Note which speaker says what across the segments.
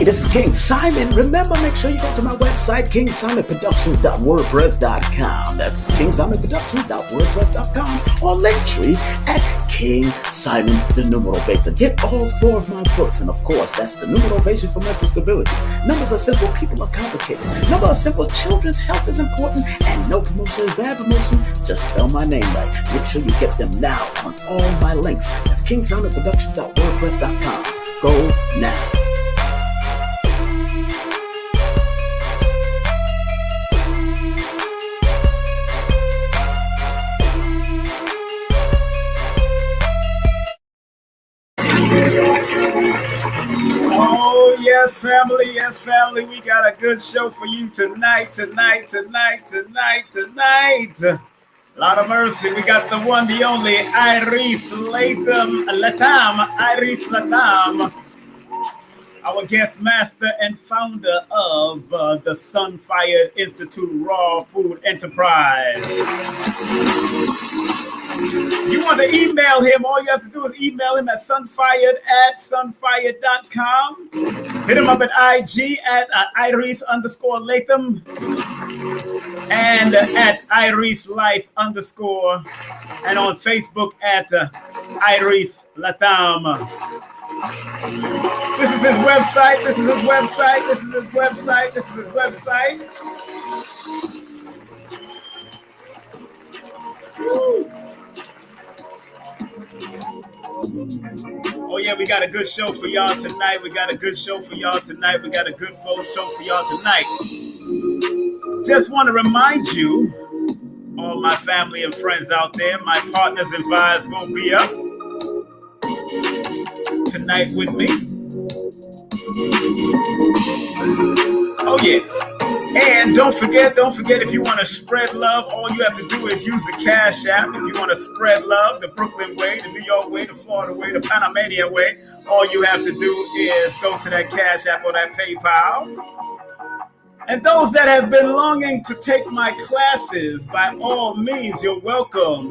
Speaker 1: This is King Simon. Remember, make sure you go to my website, KingSimonPresents.wordpress.com. That's KingSimonPresents.wordpress.com or Linktree at King Simon the Numerovation. Get all 4 of my books, and of course, that's the Numerovation for mental stability. Numbers are simple, people are complicated. Numbers are simple, children's health is important, and no promotion is bad promotion. Just spell my name right. Make sure you get them now on all my links. That's KingSimonPresents.wordpress.com. Go now.
Speaker 2: Yes, family, we got a good show for you tonight. Lot of mercy. We got the one, the only, ARIS LATHam, our guest master and founder of the Sunfired Institute Raw Food Enterprise. You want to email him, all you have to do is email him at sunfired@sunfired.com. Hit him up at IG at @Iris_Latham and at IrisLife_, and on Facebook at ARIS LATHam. This is his website. Woo. Oh yeah, we got a good show for y'all tonight. We got a good show for y'all tonight. Just want to remind you, all my family and friends out there, my partners and vibes will be up tonight with me. Oh yeah. And don't forget, if you want to spread love, all you have to do is use the Cash App. If you want to spread love the Brooklyn way, the New York way, the Florida way, the Panamanian way, all you have to do is go to that Cash App or that PayPal. And those that have been longing to take my classes, by all means, you're welcome.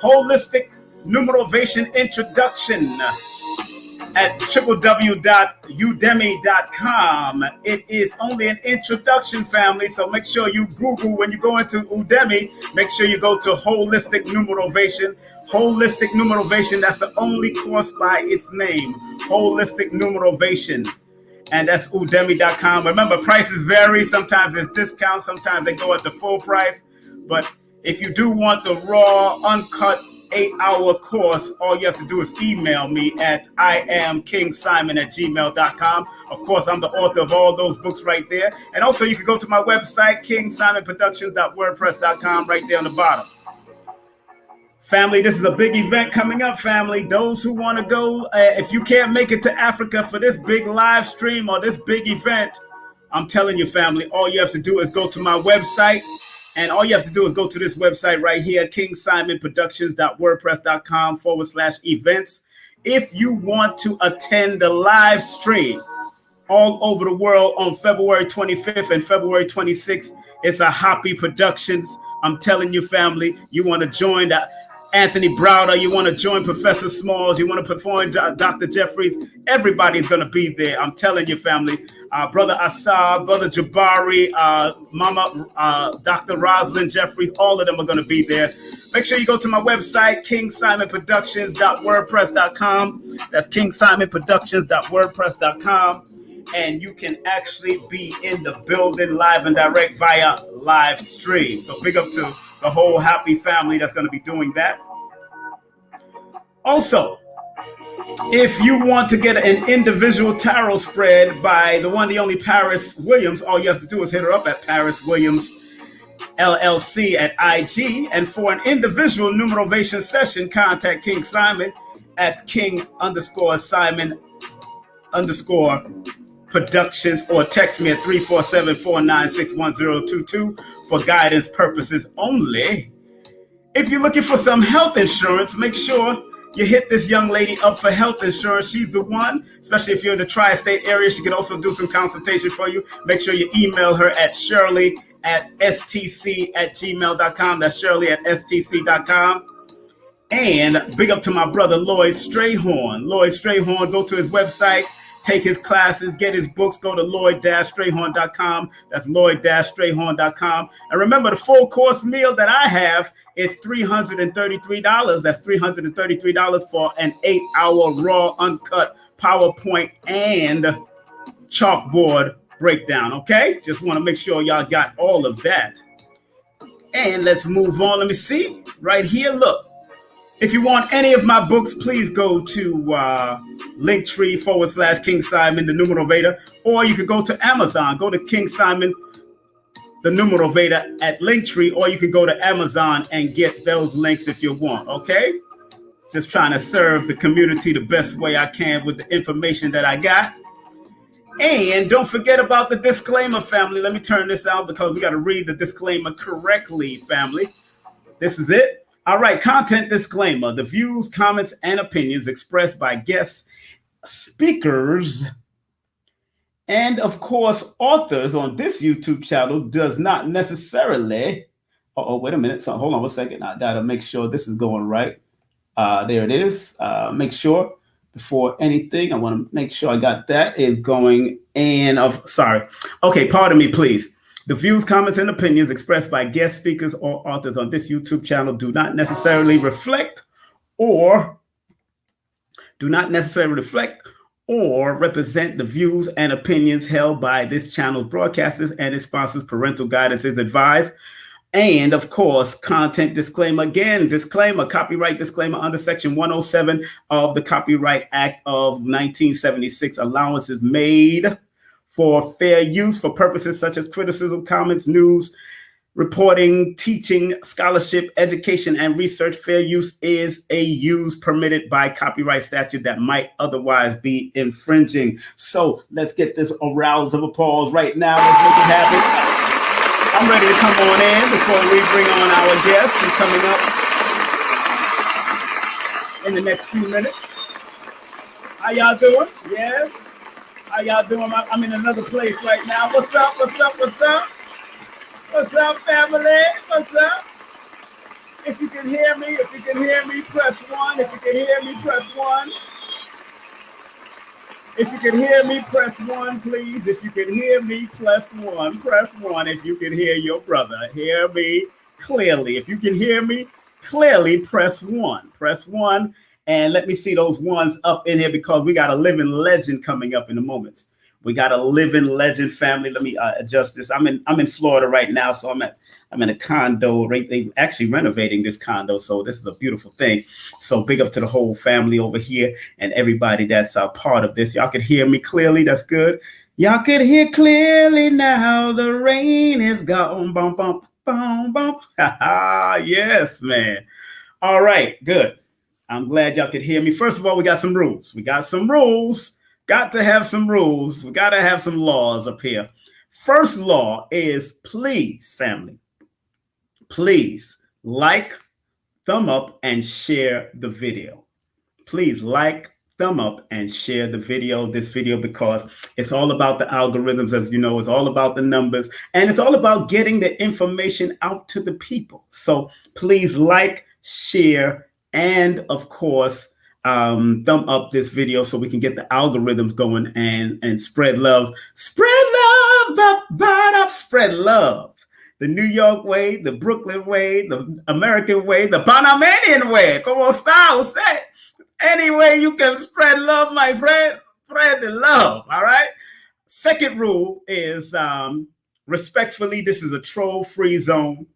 Speaker 2: Holistic Numerovation Introduction at www.udemy.com. It is only an introduction, family, so make sure you Google when you go into Udemy. Make sure you go to Holistic Numerovation. Holistic Numerovation, that's the only course by its name. Holistic Numerovation. And that's udemy.com. Remember, prices vary. Sometimes there's discounts. Sometimes they go at the full price. But if you do want the raw, uncut, 8-hour course, all you have to do is email me at IamKingSimon@gmail.com. Of course, I'm the author of all those books right there. And also, you can go to my website, KingSimonPresents.wordpress.com, right there on the bottom. Family, this is a big event coming up, family. Those who want to go, if you can't make it to Africa for this big live stream or this big event, I'm telling you, family, all you have to do is go to my website. And all you have to do is go to this website right here, KingSimonProductions.wordpress.com/events. If you want to attend the live stream all over the world on February 25th and February 26th, it's a Hoppy Productions. I'm telling you, family, you want to join Anthony Browder, you want to join Professor Smalls, you want to perform Dr. Jeffries, everybody's going to be there. I'm telling you, family. Brother Assad, Brother Jabari, Mama, Dr. Rosalind Jeffries, all of them are going to be there. Make sure you go to my website, KingSimonProductions.wordpress.com. That's KingSimonProductions.wordpress.com. And you can actually be in the building live and direct via live stream. So big up to the whole happy family that's going to be doing that. Also, if you want to get an individual tarot spread by the one, the only Paris Williams, all you have to do is hit her up at Paris Williams LLC at IG. And for an individual numerovation session, contact King Simon at King_Simon_ Productions, or text me at 347-496-1022 for guidance purposes only. If you're looking for some health insurance, make sure you hit this young lady up for health insurance. She's the one, especially if you're in the tri-state area. She can also do some consultation for you. Make sure you email her at sherly@stc@gmail.com. That's sherly@stc.com. And big up to my brother, Lloyd Strayhorn. Lloyd Strayhorn, go to his website, take his classes, get his books, go to lloyd-strayhorn.com. That's lloyd-strayhorn.com. And remember, the full course meal that I have is $333. That's $333 for an 8-hour raw, uncut PowerPoint and chalkboard breakdown, okay? Just want to make sure y'all got all of that. And let's move on. Let me see. Right here, look. If you want any of my books, please go to Linktree/King Simon, the Numerovator, or you could go to Amazon. Go to King Simon, the Numerovator at Linktree, or you can go to Amazon and get those links if you want, okay? Just trying to serve the community the best way I can with the information that I got. And don't forget about the disclaimer, family. Let me turn this out because we got to read the disclaimer correctly, family. This is it. All right, content disclaimer. The views, comments, and opinions expressed by guest speakers and, of course, authors on this YouTube channel does not necessarily... wait a minute. So hold on 1 second. I got to make sure this is going right. There it is. Make sure before anything, I want to make sure I got that is going in. Sorry. Okay, pardon me, please. The views, comments, and opinions expressed by guest speakers or authors on this YouTube channel do not necessarily reflect or represent the views and opinions held by this channel's broadcasters and its sponsors. Parental guidance is advised. And of course, content disclaimer, again, disclaimer, copyright disclaimer under Section 107 of the Copyright Act of 1976. Allowance is made for fair use for purposes such as criticism, comments, news, reporting, teaching, scholarship, education, and research. Fair use is a use permitted by copyright statute that might otherwise be infringing. So let's get this a round of applause right now. Let's make it happen. I'm ready to come on in before we bring on our guest who's coming up in the next few minutes. How y'all doing? Yes. How y'all doing? I'm in another place right now. What's up? What's up? What's up? What's up, family? What's up? If you can hear me, press 1. If you can hear me, press 1. If you can hear me, press 1, please. If you can hear me, press 1. Press 1 if you can hear your brother. Hear me clearly. If you can hear me clearly, press 1. Press 1. And let me see those ones up in here because we got a living legend coming up in a moment. We got a living legend, family. Let me adjust this. I'm in Florida right now, so I'm in a condo. Right, they actually renovating this condo, so this is a beautiful thing. So big up to the whole family over here and everybody that's a part of this. Y'all can hear me clearly. That's good. Y'all can hear clearly now. The rain is gone. Bump, bump, bump, bump. Yes, man. All right, good. I'm glad y'all could hear me. First of all, we got some rules. Got to have some rules. We got to have some laws up here. First law is please, family, please like, thumb up, and share the video. Please like, thumb up, and share this video, because it's all about the algorithms, as you know, it's all about the numbers, and it's all about getting the information out to the people. So please like, share, and of course, thumb up this video so we can get the algorithms going and spread love. Spread love, spread love. The New York way, the Brooklyn way, the American way, the Panamanian way. Como está usted? Any way you can spread love, my friend, spread the love, all right? Second rule is respectfully, this is a troll-free zone.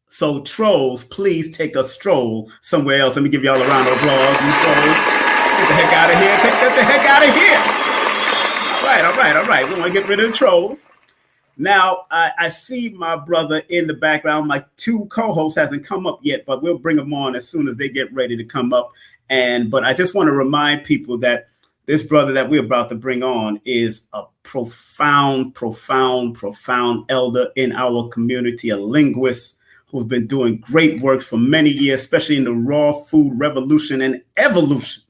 Speaker 2: So trolls, please take a stroll somewhere else. Let me give y'all a round of applause. You trolls, get the heck out of here. Get the heck out of here. All right. We want to get rid of the trolls. Now, I see my brother in the background. My two co-hosts hasn't come up yet, but we'll bring them on as soon as they get ready to come up. But I just want to remind people that This brother that we're about to bring on is a profound elder in our community, a linguist who's been doing great work for many years, especially in the raw food revolution and evolution.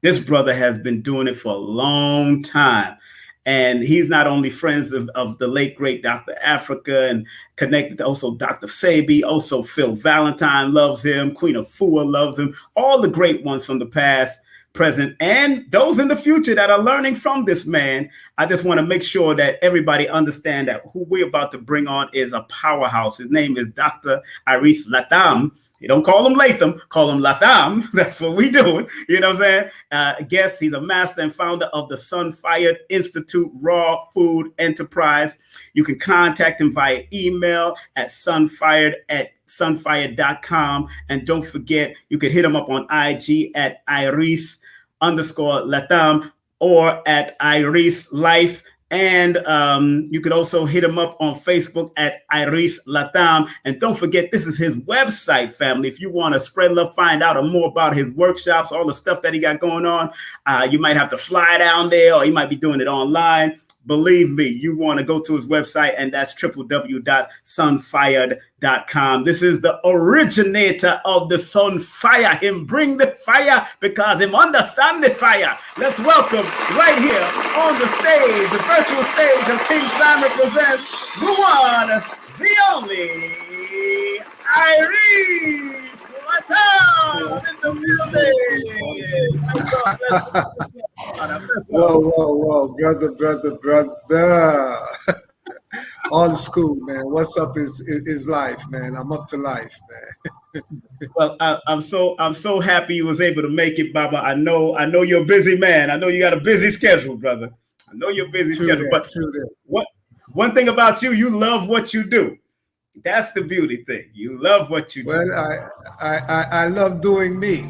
Speaker 2: This brother has been doing it for a long time. And he's not only friends of the late, great Dr. Africa and connected to also Dr. Sabi, also Phil Valentine loves him, Queen Afua loves him, all the great ones from the past, present, and those in the future that are learning from this man. I just want to make sure that everybody understand that who we're about to bring on is a powerhouse. His name is Dr. ARIS LATHAM. You don't call him Latham, call him Latham. That's what we doing. You know what I'm saying? Guess he's a master and founder of the Sunfired Institute Raw Food Enterprise. You can contact him via email at sunfired@sunfired.com. And don't forget, you can hit him up on IG at Iris_Latham or at Iris Life. And you could also hit him up on Facebook at ARIS LATHAM. And don't forget, this is his website, family. If you want to spread love, find out more about his workshops, all the stuff that he got going on, you might have to fly down there, or you might be doing it online. Believe me, you want to go to his website, and that's www.sunfired.com. This is the originator of the Sunfire. Him bring the fire because him understand the fire. Let's welcome right here on the stage, the virtual stage of KingSimonPresents, the one, the only, ARIS LATHAM in the building.
Speaker 3: Whoa, brother. On school, man. What's up is life, man. I'm up to life, man.
Speaker 2: Well, I'm so happy you was able to make it, Baba. I know you're a busy man. I know you got a busy schedule, brother. I know you're busy schedule. But one thing about you love what you do. That's the beauty thing. You love what you do.
Speaker 3: Well, I love doing me.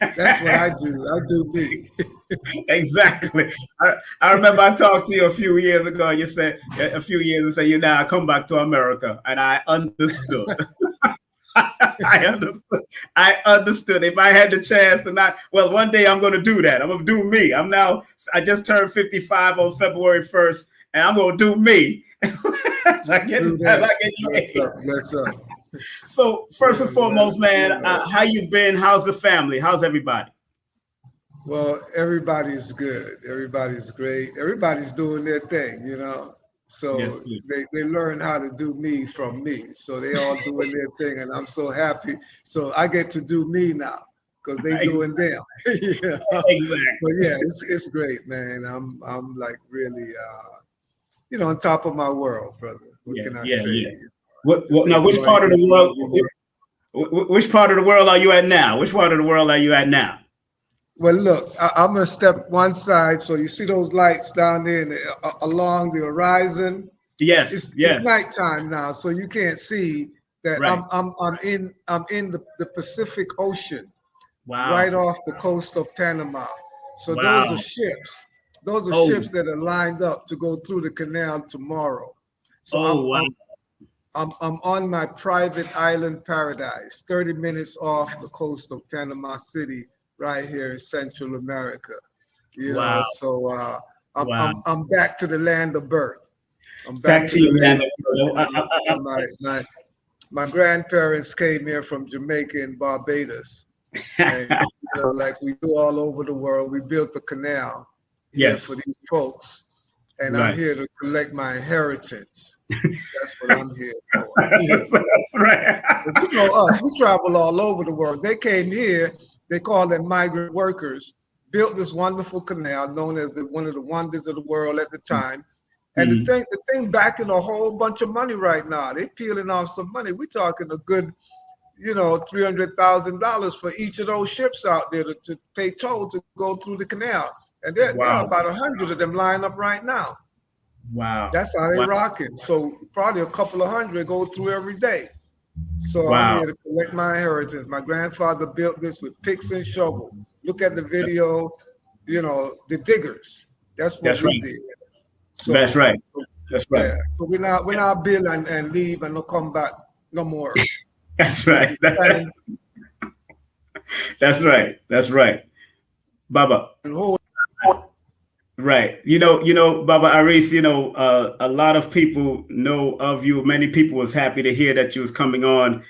Speaker 3: That's what I do. I do me.
Speaker 2: Exactly. I remember I talked to you a few years ago. You said you know, I come back to America, and I understood. I understood. If I had the chance to one day I'm going to do that. I'm going to do me. I just turned 55 on February 1st, and I'm going to do me. As I get
Speaker 3: Bless up.
Speaker 2: So first and foremost, man, how you been? How's the family? How's everybody?
Speaker 3: Well, everybody's good. Everybody's great. Everybody's doing their thing, you know. So yes, they learn how to do me from me. So they all doing their thing, and I'm so happy. So I get to do me now because they doing them. Yeah. Exactly. But yeah, it's great, man. I'm like really, on top of my world, brother. What can I say? Yeah.
Speaker 2: Now, which part of the world? Which part of the world are you at now? Which part of the world are you at now?
Speaker 3: Well, look, I'm gonna step one side. So you see those lights down there along the horizon?
Speaker 2: Yes,
Speaker 3: it's nighttime now, so you can't see that. Right. I'm in the Pacific Ocean. Wow. Right off the coast of Panama. So those are ships. Those are ships that are lined up to go through the canal tomorrow. So I'm on my private island paradise, 30 minutes off the coast of Panama City, right here in Central America. You know, so I'm back to the land of birth. I'm back to the land of birth. My grandparents came here from Jamaica and Barbados. And, like we do all over the world, we built a canal for these folks. And I'm here to collect my inheritance. That's what I'm here for. That's right. But you know us, we travel all over the world. They came here, they call them migrant workers, built this wonderful canal known as one of the wonders of the world at the time. And the thing backing a whole bunch of money right now. They peeling off some money. We're talking a good, $300,000 for each of those ships out there to pay toll to go through the canal. And there are about 100 of them lying up right now. Wow. That's how they're rocking. So probably a couple of hundred go through every day. So I'm here to collect my inheritance. My grandfather built this with picks and shovel. Look at the video, the diggers. That's what we did. So,
Speaker 2: That's right. That's right.
Speaker 3: Yeah. So we're not build and leave and no come back no more.
Speaker 2: That's right. That's right. That's right. Baba. Right. You know, Baba Aris, a lot of people know of you. Many people was happy to hear that you was coming on,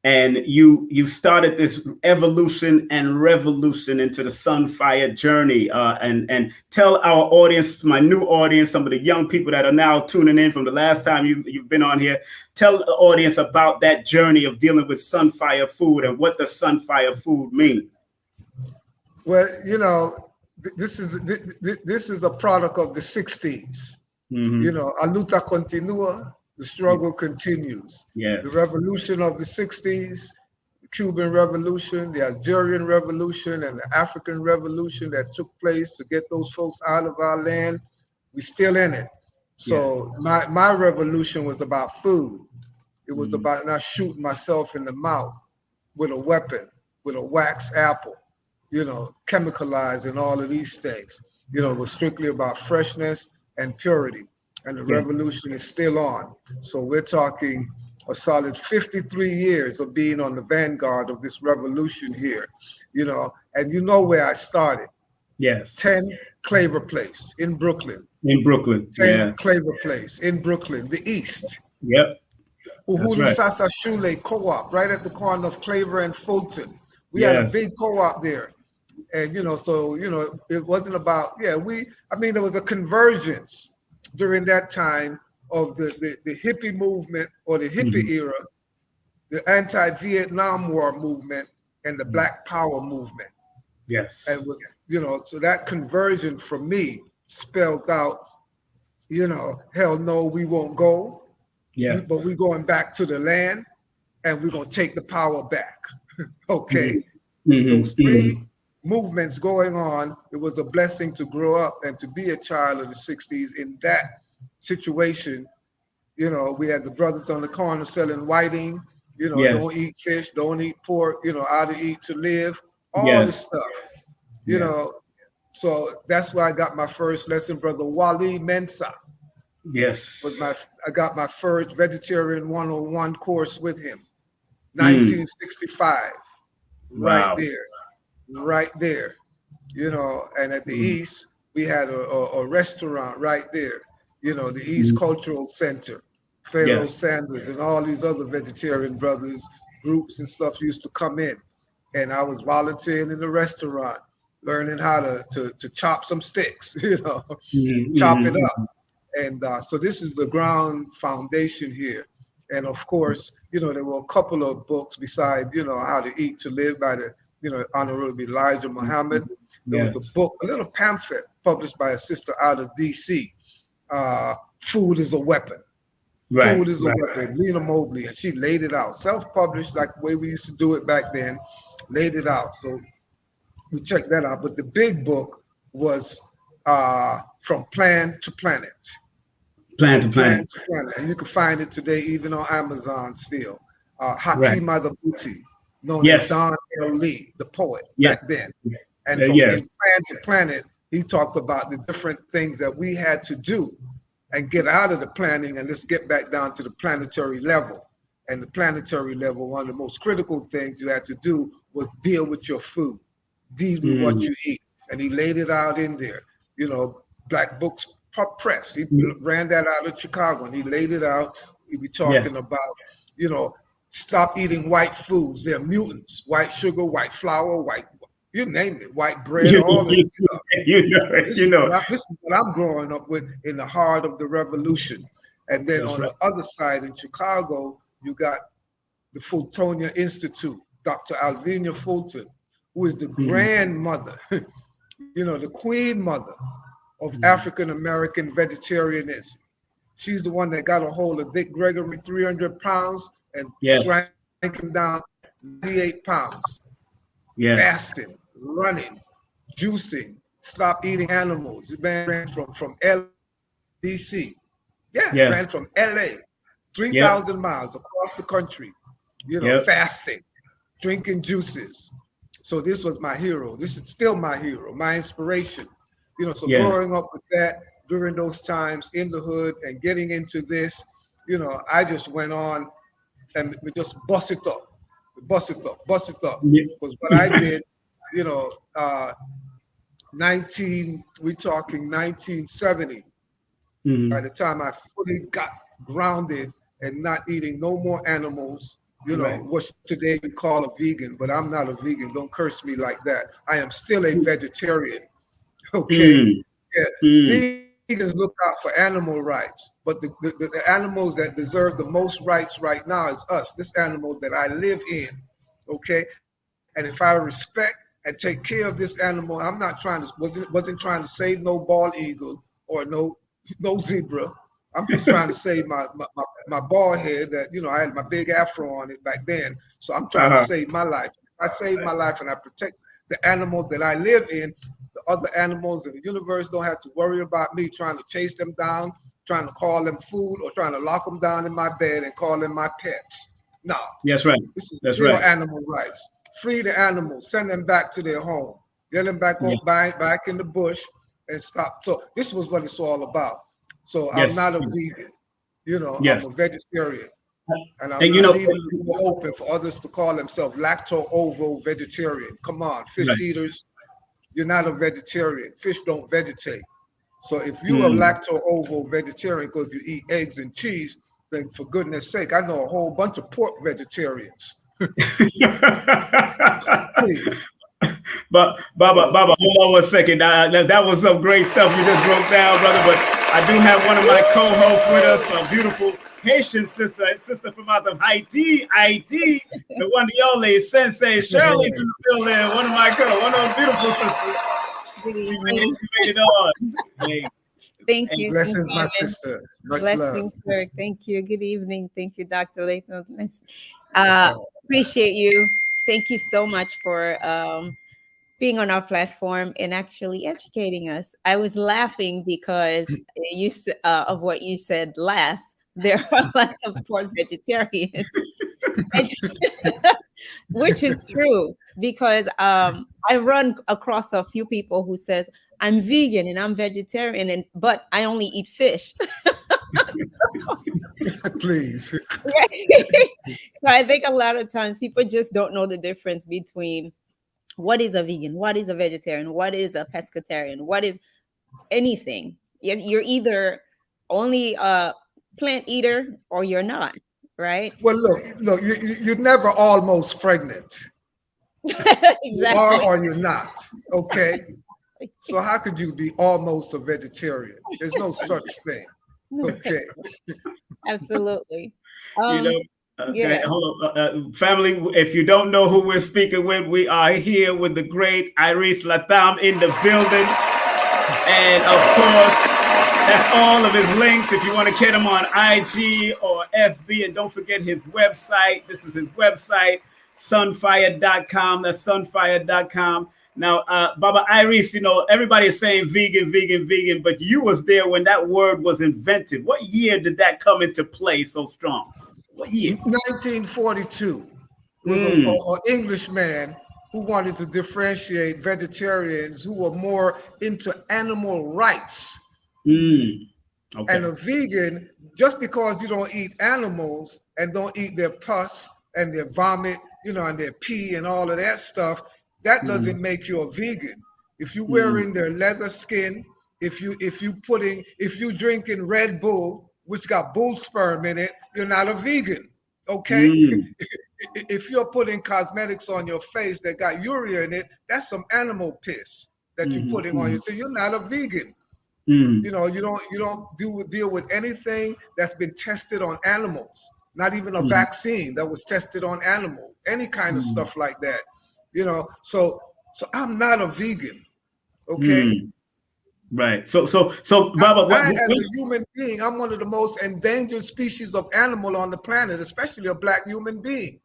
Speaker 2: and you started this evolution and revolution into the Sunfired journey. And tell our audience, my new audience, some of the young people that are now tuning in from the last time you've been on here, tell the audience about that journey of dealing with Sunfire food and what does Sunfire food mean?
Speaker 3: Well, this is a product of the 60s. A luta continua, the struggle continues.
Speaker 2: Yes.
Speaker 3: The revolution of the 60s, the Cuban Revolution, the Algerian Revolution, and the African Revolution that took place to get those folks out of our land, we're still in it. So my revolution was about food. It was about not shooting myself in the mouth with a weapon, with a wax apple, chemicalized and all of these things. It was strictly about freshness and purity. And the revolution is still on. So we're talking a solid 53 years of being on the vanguard of this revolution here, and you know where I started.
Speaker 2: Yes.
Speaker 3: 10 Claver Place in Brooklyn.
Speaker 2: 10
Speaker 3: Claver Place in Brooklyn, the East.
Speaker 2: Yep.
Speaker 3: Uhuru Sasa Shule Co-op, right at the corner of Claver and Fulton. We had a big co-op there. And, it wasn't about, there was a convergence during that time of the hippie movement or the hippie era, the anti-Vietnam War movement and the Black Power movement.
Speaker 2: Yes.
Speaker 3: And, so that conversion for me spelled out, hell no, we won't go.
Speaker 2: Yeah.
Speaker 3: But we're going back to the land and we're going to take the power back. Okay. Those three movements going on, it was a blessing to grow up and to be a child of the 60s in that situation. We had the brothers on the corner selling whiting, don't eat fish, don't eat pork, how to eat to live, all this stuff, So that's where I got my first lesson. Brother Wali Mensa.
Speaker 2: Yes.
Speaker 3: I got my first Vegetarian 101 course with him, 1965.
Speaker 2: Wow.
Speaker 3: Right there, and at the East, we had a restaurant right there, the East Cultural Center, Pharaoh Sanders and all these other vegetarian brothers, groups and stuff used to come in. And I was volunteering in the restaurant, learning how to chop some sticks, chop it up. And so this is the ground foundation here. And of course, there were a couple of books beside, How to Eat to Live by the, Honorable Elijah Muhammad. There was a book, a little pamphlet published by a sister out of DC, Food is a Weapon. Food is a Weapon, Lena Mobley, and she laid it out, self-published like the way we used to do it back then, laid it out. So we checked that out. But the big book was From Plan to Planet.
Speaker 2: Plan to Planet.
Speaker 3: And you can find it today even on Amazon still. Hakeem Madhubuti, known as Don L. Lee, the poet back then. And from Plan to Planet, he talked about the different things that we had to do and get out of the planning and let's get back down to the planetary level. And the planetary level, one of the most critical things you had to do was deal with your food, deal with what you eat. And he laid it out in there. Black Books Press, he ran that out of Chicago and he laid it out. He'd be talking about, stop eating white foods. They're mutants. White sugar, white flour, white, you name it, white bread, all of this stuff. This is what I'm growing up with in the heart of the revolution. And then on the other side in Chicago, you got the Fultonia Institute, Dr. Alvina Fulton, who is the grandmother, the queen mother of African-American vegetarianism. She's the one that got a hold of Dick Gregory, 300 pounds, and shrank him down 98 pounds. Fasting, running, juicing, stop eating animals. The man ran from LBC. Ran from LA, 3,000 miles across the country, fasting, drinking juices. So this was my hero. This is still my hero, my inspiration. Growing up with that during those times in the hood and getting into this, I just went on and we just bust it up. Was what I did, we're talking 1970. By the time I fully got grounded and not eating no more animals, you know, what today we call a vegan, but I'm not a vegan. Don't curse me like that. I am still a vegetarian. Okay. Vegans look out for animal rights, but the animals that deserve the most rights right now is us, this animal that I live in. Okay. And if I respect and take care of this animal, I'm not trying to wasn't trying to save no bald eagle or no zebra. I'm just trying to save my bald head that, you know, I had my big afro on it back then. So I'm trying to save my life. I save my life and I protect the animal that I live in. The other animals in the universe don't have to worry about me trying to chase them down, trying to call them food, or trying to lock them down in my bed and call them my pets. No.
Speaker 2: That's right.
Speaker 3: This is real animal rights. Free the animals, send them back to their home, get them back back in the bush and stop. So this was what it's all about. So I'm not a vegan, you know, I'm a vegetarian. And I'm not even open for others to call themselves lacto-ovo vegetarian. Come on, fish eaters, you're not a vegetarian. Fish don't vegetate. So if you're a lacto-ovo vegetarian because you eat eggs and cheese, then for goodness sake, I know a whole bunch of pork vegetarians. Please.
Speaker 2: But Baba, hold on 1 second. That was some great stuff you just broke down, brother. But I do have one of my co-hosts with us, a beautiful Haitian sister from out of Haiti, the one, the only Sensei Sherly in the building. One of the beautiful sisters. She made it on.
Speaker 4: Thank you.
Speaker 3: Blessings, my sister. Much
Speaker 4: blessings,
Speaker 3: love.
Speaker 4: sir. Thank you. Good evening. Thank you, Dr. Latham. Appreciate you. Thank you so much for being on our platform and actually educating us. I was laughing because of what you said last. There are lots of pork vegetarians, which is true because I run across a few people who says, I'm vegan and I'm vegetarian, but I only eat fish.
Speaker 3: Please.
Speaker 4: So I think a lot of times people just don't know the difference between what is a vegan, what is a vegetarian, what is a pescatarian, what is anything. You're either only a plant eater or you're not, right?
Speaker 3: Well, look, you're never almost pregnant.
Speaker 4: Exactly.
Speaker 3: You are or you're not, okay? So how could you be almost a vegetarian? There's no such thing. Okay.
Speaker 4: Absolutely.
Speaker 2: Hold on. Family, if you don't know who we're speaking with, we are here with the great ARIS LATHAM in the building. And of course, that's all of his links if you want to get him on IG or FB. And don't forget his website. This is his website, sunfired.com. That's sunfired.com. Now, Baba ARIS, you know, everybody is saying vegan, but you was there when that word was invented. What year did that come into play so strong? What year?
Speaker 3: 1942. With an Englishman who wanted to differentiate vegetarians who were more into animal rights. Okay. And a vegan, just because you don't eat animals and don't eat their pus and their vomit, you know, and their pee and all of that stuff, that doesn't make you a vegan. If you're wearing their leather skin, if you drinking Red Bull, which got bull sperm in it, you're not a vegan. Okay? If you're putting cosmetics on your face that got urea in it, that's some animal piss that you're putting on you. So you're not a vegan. You know, you don't deal with anything that's been tested on animals, not even a vaccine that was tested on animals, any kind of stuff like that. You know, so I'm not a vegan, okay?
Speaker 2: Right. So, Baba,
Speaker 3: as a human being, I'm one of the most endangered species of animal on the planet, especially a Black human being.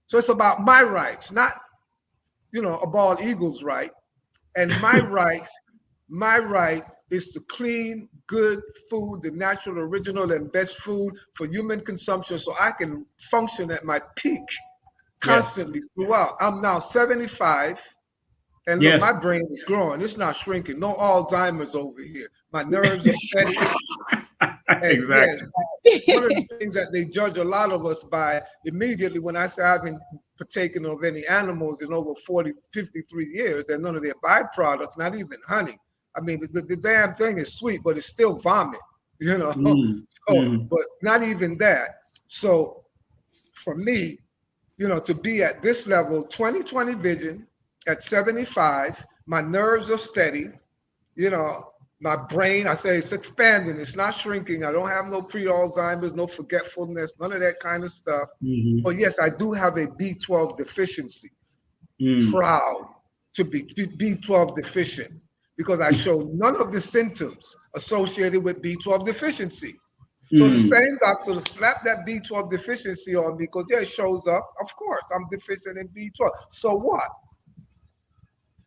Speaker 3: So it's about my rights, not, you know, a bald eagle's right. And my right is to clean, good food, the natural, original, and best food for human consumption, so I can function at my peak. Constantly throughout. I'm now 75, and look, my brain is growing. It's not shrinking. No Alzheimer's over here. My nerves are steady. Exactly. One of the things that they judge a lot of us by immediately when I say I've been partaken of any animals in over 53 years, and none of their byproducts, not even honey. I mean, the damn thing is sweet, but it's still vomit, you know. But not even that. So for me, you know, to be at this level, 20/20 vision at 75, my nerves are steady, you know, my brain, I say it's expanding, it's not shrinking. I don't have no pre-Alzheimer's, no forgetfulness, none of that kind of stuff. But yes, I do have a B12 deficiency. Proud to be B12 deficient because I show none of the symptoms associated with B12 deficiency. So the same doctor to slap that B12 deficiency on me because it shows up, of course, I'm deficient in B12. So what?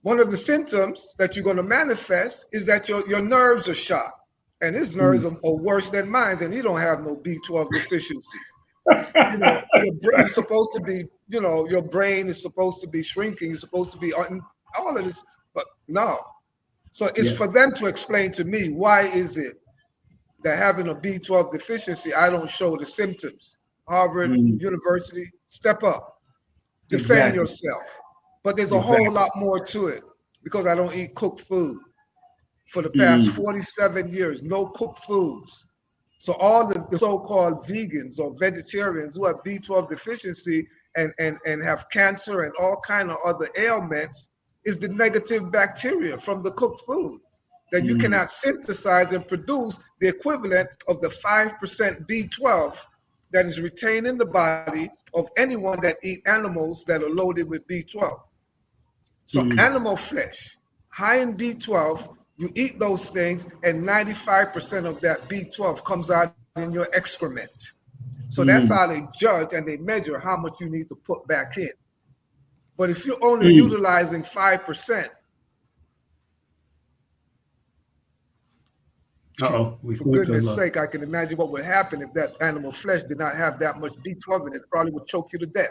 Speaker 3: One of the symptoms that you're going to manifest is that your nerves are shot. And his nerves are worse than mine, and he don't have no B12 deficiency. You know, you're supposed to be, you know, your brain is supposed to be shrinking. You're supposed to be on all of this, but no. So it's for them to explain to me, why is it that having a B12 deficiency, I don't show the symptoms? Harvard University, step up, defend yourself. But there's a whole lot more to it because I don't eat cooked food for the past 47 years, no cooked foods. So all the so-called vegans or vegetarians who have B12 deficiency and have cancer and all kind of other ailments is the negative bacteria from the cooked food that you cannot synthesize and produce the equivalent of the 5% B12 that is retained in the body of anyone that eat animals that are loaded with B12. So animal flesh, high in B12, you eat those things and 95% of that B12 comes out in your excrement. So that's how they judge and they measure how much you need to put back in. But if you're only utilizing 5%, for goodness sake, I can imagine what would happen if that animal flesh did not have that much B12 in it. It probably would choke you to death.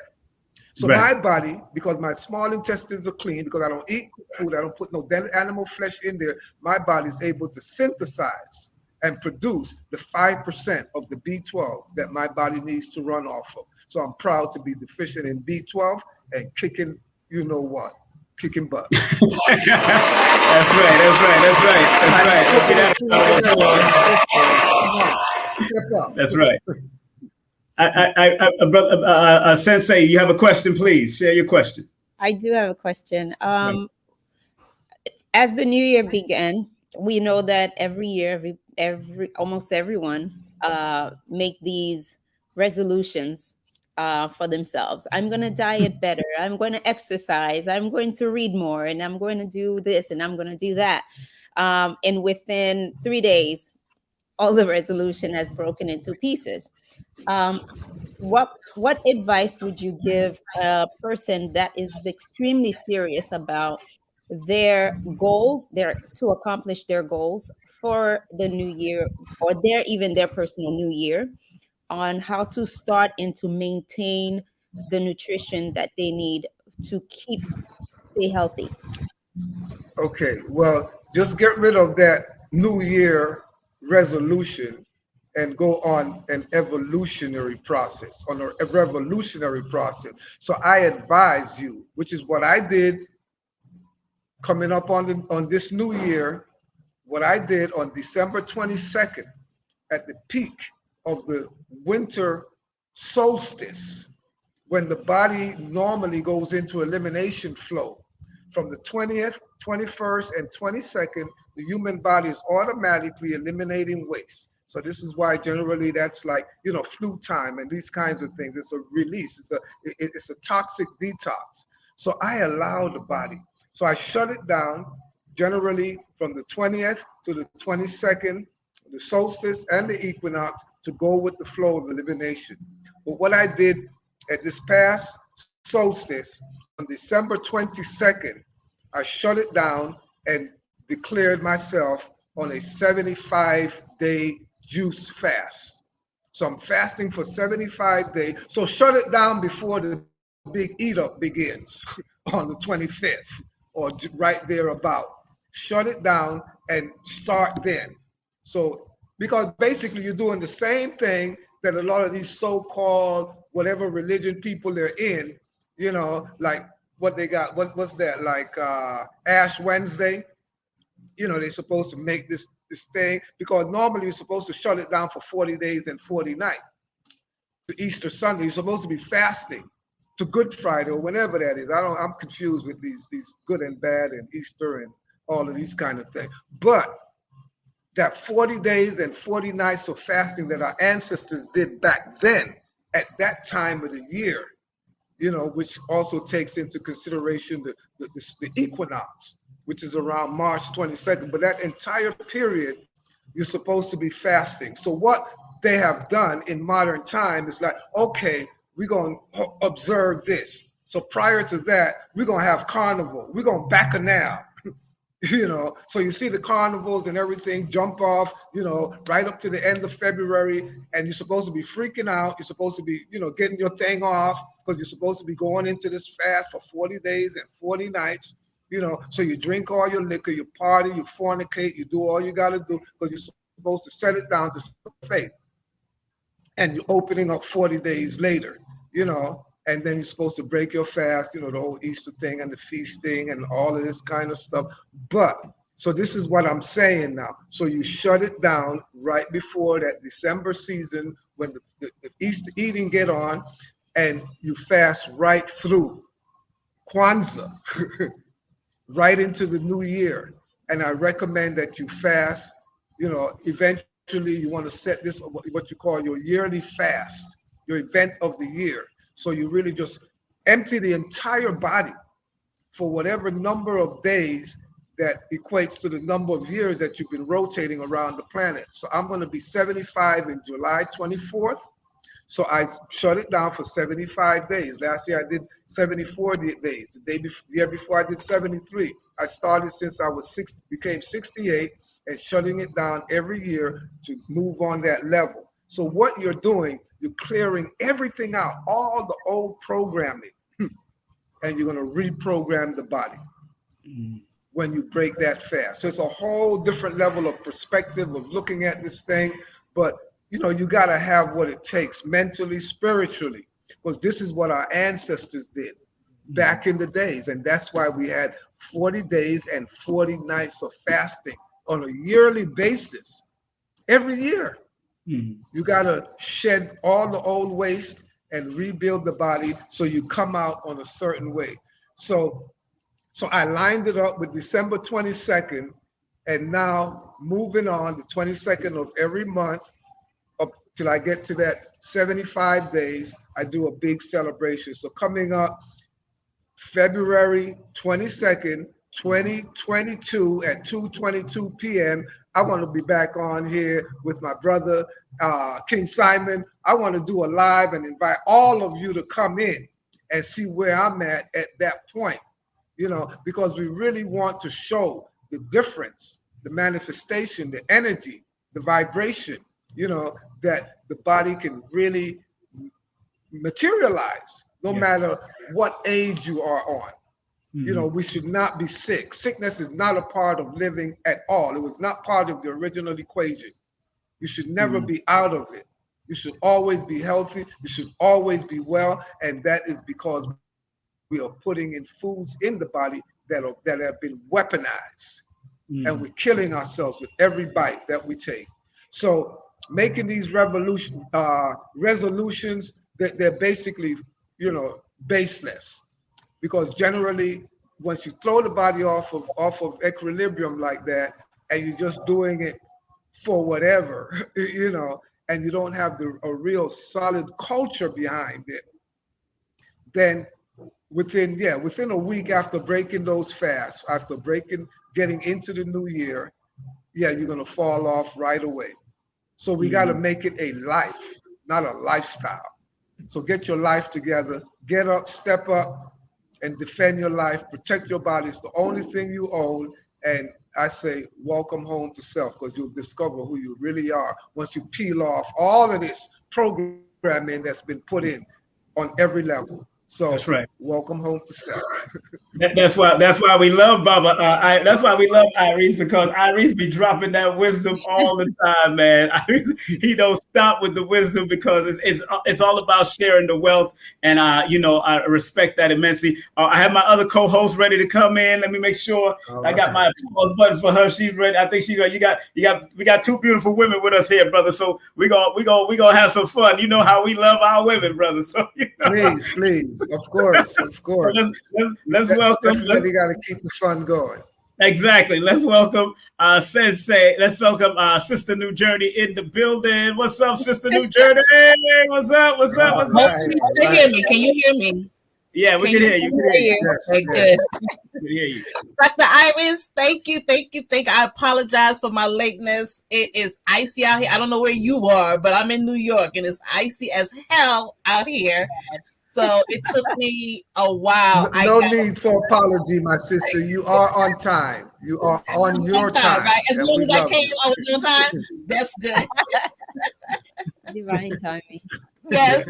Speaker 3: So my body, because my small intestines are clean, because I don't eat food, I don't put no dead animal flesh in there, my body is able to synthesize and produce the 5% of the B12 that my body needs to run off of. So I'm proud to be deficient in B12 and kicking, you know what, kicking butt.
Speaker 2: That's right. That's right. Brother Sensei, you have a question, please. Share your question.
Speaker 4: I do have a question. As the new year began, we know that every year, almost everyone make these resolutions for themselves. I'm going to diet better. I'm going to exercise. I'm going to read more, and I'm going to do this, and I'm going to do that. And within 3 days, all the resolution has broken into pieces. What advice would you give a person that is extremely serious about their goals, to accomplish their goals for the new year, or their personal new year, on how to start and to maintain the nutrition that they need to stay healthy?
Speaker 3: Okay, well, just get rid of that new year resolution and go on an evolutionary process, on a revolutionary process. So I advise you, which is what I did coming up on this new year, what I did on December 22nd at the peak of the winter solstice, when the body normally goes into elimination flow. From the 20th, 21st, and 22nd, the human body is automatically eliminating waste. So this is why generally that's like, you know, flu time and these kinds of things. It's a release. It's a toxic detox. So I allow the body. So I shut it down generally from the 20th to the 22nd, the solstice and the equinox, to go with the flow of elimination. But what I did at this past solstice on December 22nd, I shut it down and declared myself on a 75-day juice fast. So I'm fasting for 75 days. So shut it down before the big eat up begins on the 25th or right there about. Shut it down and start then. So because basically you're doing the same thing that a lot of these so-called whatever religion people they're in, you know, like what they got, what's that, like Ash Wednesday, you know, they're supposed to make this thing, because normally you're supposed to shut it down for 40 days and 40 nights. To Easter Sunday, you're supposed to be fasting to Good Friday or whenever that is. I'm confused with these good and bad and Easter and all of these kind of things. But that 40 days and 40 nights of fasting that our ancestors did back then, at that time of the year, you know, which also takes into consideration the equinox, which is around March 22nd. But that entire period, you're supposed to be fasting. So what they have done in modern time is like, okay, we're going to observe this. So prior to that, we're going to have carnival. We're going to bacchanal. You know, so you see the carnivals and everything jump off, you know, right up to the end of February, and you're supposed to be freaking out. You're supposed to be, you know, getting your thing off, because you're supposed to be going into this fast for 40 days and 40 nights, you know. So you drink all your liquor, you party, you fornicate, you do all you got to do, because you're supposed to set it down to faith. And you're opening up 40 days later, you know. And then you're supposed to break your fast, you know, the whole Easter thing and the feasting and all of this kind of stuff. But, so this is what I'm saying now. So you shut it down right before that December season, when the Easter eating get on, and you fast right through Kwanzaa, right into the new year. And I recommend that you fast, you know, eventually you want to set this, what you call your yearly fast, your event of the year. So you really just empty the entire body for whatever number of days that equates to the number of years that you've been rotating around the planet. So I'm going to be 75 in July 24th. So I shut it down for 75 days. Last year I did 74 days. The year before I did 73. I started since I was became 68, and shutting it down every year to move on that level. So what you're doing, you're clearing everything out, all the old programming, and you're going to reprogram the body when you break that fast. So it's a whole different level of perspective of looking at this thing. But, you know, you got to have what it takes mentally, spiritually, because this is what our ancestors did back in the days. And that's why we had 40 days and 40 nights of fasting on a yearly basis, every year. You got to shed all the old waste and rebuild the body so you come out on a certain way. So I lined it up with December 22nd, and now moving on the 22nd of every month up till I get to that 75 days, I do a big celebration. So coming up February 22nd, 2022 at 2:22 p.m., I want to be back on here with my brother, King Simon. I want to do a live and invite all of you to come in and see where I'm at that point, you know, because we really want to show the difference, the manifestation, the energy, the vibration, you know, that the body can really materialize no matter what age you are on. You know, we should not be sick. Sickness is not a part of living at all. It was not part of the original equation. You should never be out of it. You should always be healthy. You should always be well. And that is because we are putting in foods in the body that have been weaponized. And we're killing ourselves with every bite that we take. So making these resolutions, that they're basically, you know, baseless. Because generally, once you throw the body off of equilibrium like that, and you're just doing it for whatever, you know, and you don't have a real solid culture behind it, then within a week after breaking those fasts, after getting into the new year, you're gonna fall off right away. So we got to make it a life, not a lifestyle. So get your life together, get up, step up, and defend your life, protect your body. It's the only thing you own. And I say, welcome home to self, because you'll discover who you really are once you peel off all of this programming that's been put in on every level. So
Speaker 2: that's right.
Speaker 3: Welcome home to self.
Speaker 2: That's why we love Baba. That's why we love Iris, because Iris be dropping that wisdom all the time, man. Iris, he don't stop with the wisdom, because it's all about sharing the wealth, and I respect that immensely. I have my other co-host ready to come in. Let me make sure I got my applause button for her. She's ready. I think she's ready. We got two beautiful women with us here, brother. So we gonna have some fun. You know how we love our women, brother. So
Speaker 3: Please, of course.
Speaker 2: Let's welcome.
Speaker 3: Definitely got to keep the fun going.
Speaker 2: Exactly. Let's welcome Sensei. Let's welcome Sister Nujurney in the building. What's up, Sister Nujurney? What's up?
Speaker 5: Can you hear me? Can you hear me?
Speaker 2: Yeah, we can hear you.
Speaker 3: Yes,
Speaker 5: okay,
Speaker 3: yes.
Speaker 5: good. We can hear you. Dr. Iris, thank you. I apologize for my lateness. It is icy out here. I don't know where you are, but I'm in New York, and it's icy as hell out here. So it took me a while.
Speaker 3: No need for apology, my sister. You are on time. You are on your time.
Speaker 5: Right? As long as I came, I was on time. That's good.
Speaker 4: Divine timing.
Speaker 5: Yes.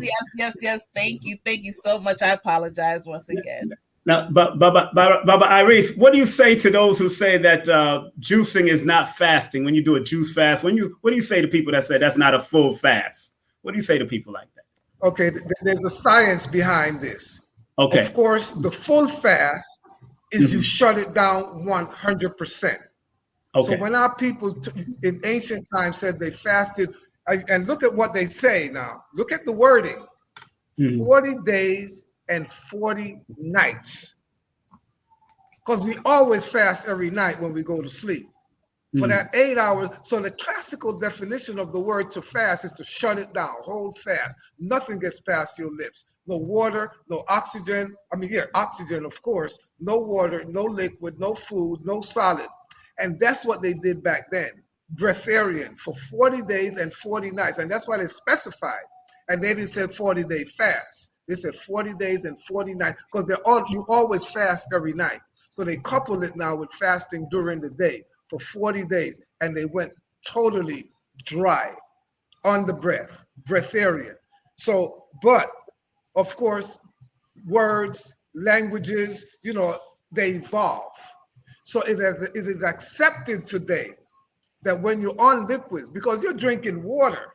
Speaker 5: Thank you so much. I apologize once again.
Speaker 2: Now, Baba Iris, what do you say to those who say that juicing is not fasting? When you do a juice fast, what do you say to people that say that's not a full fast? What do you say to people like that?
Speaker 3: Okay, there's a science behind this.
Speaker 2: Okay.
Speaker 3: Of course, the full fast is you shut it down 100%. Okay. So when our people in ancient times said they fasted, and look at what they say now. Look at the wording. 40 days and 40 nights. Because we always fast every night when we go to sleep. For that 8 hours. So the classical definition of the word to fast is to shut it down, hold fast. Nothing gets past your lips. No water, no oxygen. Oxygen, of course. No water, no liquid, no food, no solid. And that's what they did back then. Breatharian for 40 days and 40 nights. And that's why they specified. And they didn't say 40-day fast. They said 40 days and 40 nights, because you always fast every night. So they couple it now with fasting during the day for 40 days, and they went totally dry on the breatharian. So, but of course, words, languages, they evolve. So it is accepted today that when you're on liquids, because you're drinking water,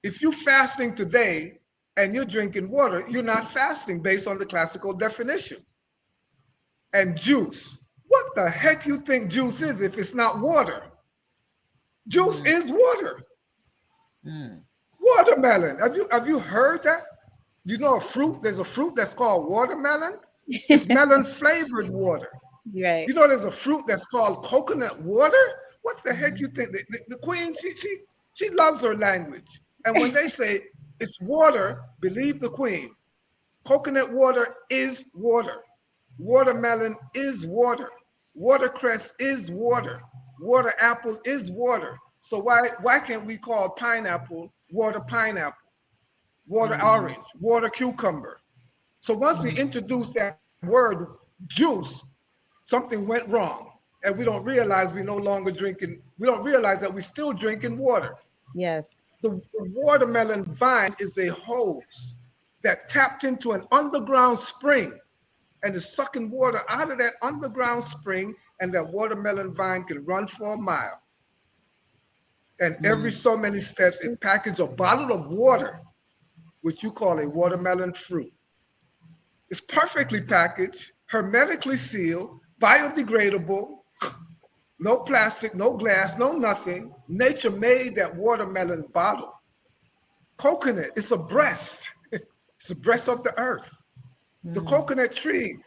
Speaker 3: if you're fasting today and you're drinking water, you're not fasting based on the classical definition. And juice. What the heck you think juice is if it's not water? Juice is water. Watermelon. Have you heard that? You know a fruit? There's a fruit that's called watermelon. It's melon flavored water.
Speaker 4: Right.
Speaker 3: You know there's a fruit that's called coconut water. What the heck you think? The queen, she loves her language. And when they say it's water, believe the queen. Coconut water is water. Watermelon is water. Watercress is water. Water apple is water. So why can't we call pineapple water pineapple, water orange, water cucumber? So once we introduce that word juice, something went wrong, and we don't realize we no longer drinking. We don't realize that we're still drinking water.
Speaker 4: Yes.
Speaker 3: The watermelon vine is a hose that tapped into an underground spring and is sucking water out of that underground spring, and that watermelon vine can run for a mile. And every so many steps, it packages a bottle of water, which you call a watermelon fruit. It's perfectly packaged, hermetically sealed, biodegradable, no plastic, no glass, no nothing. Nature made that watermelon bottle. Coconut, it's a breast. It's the breast of the earth. The coconut tree,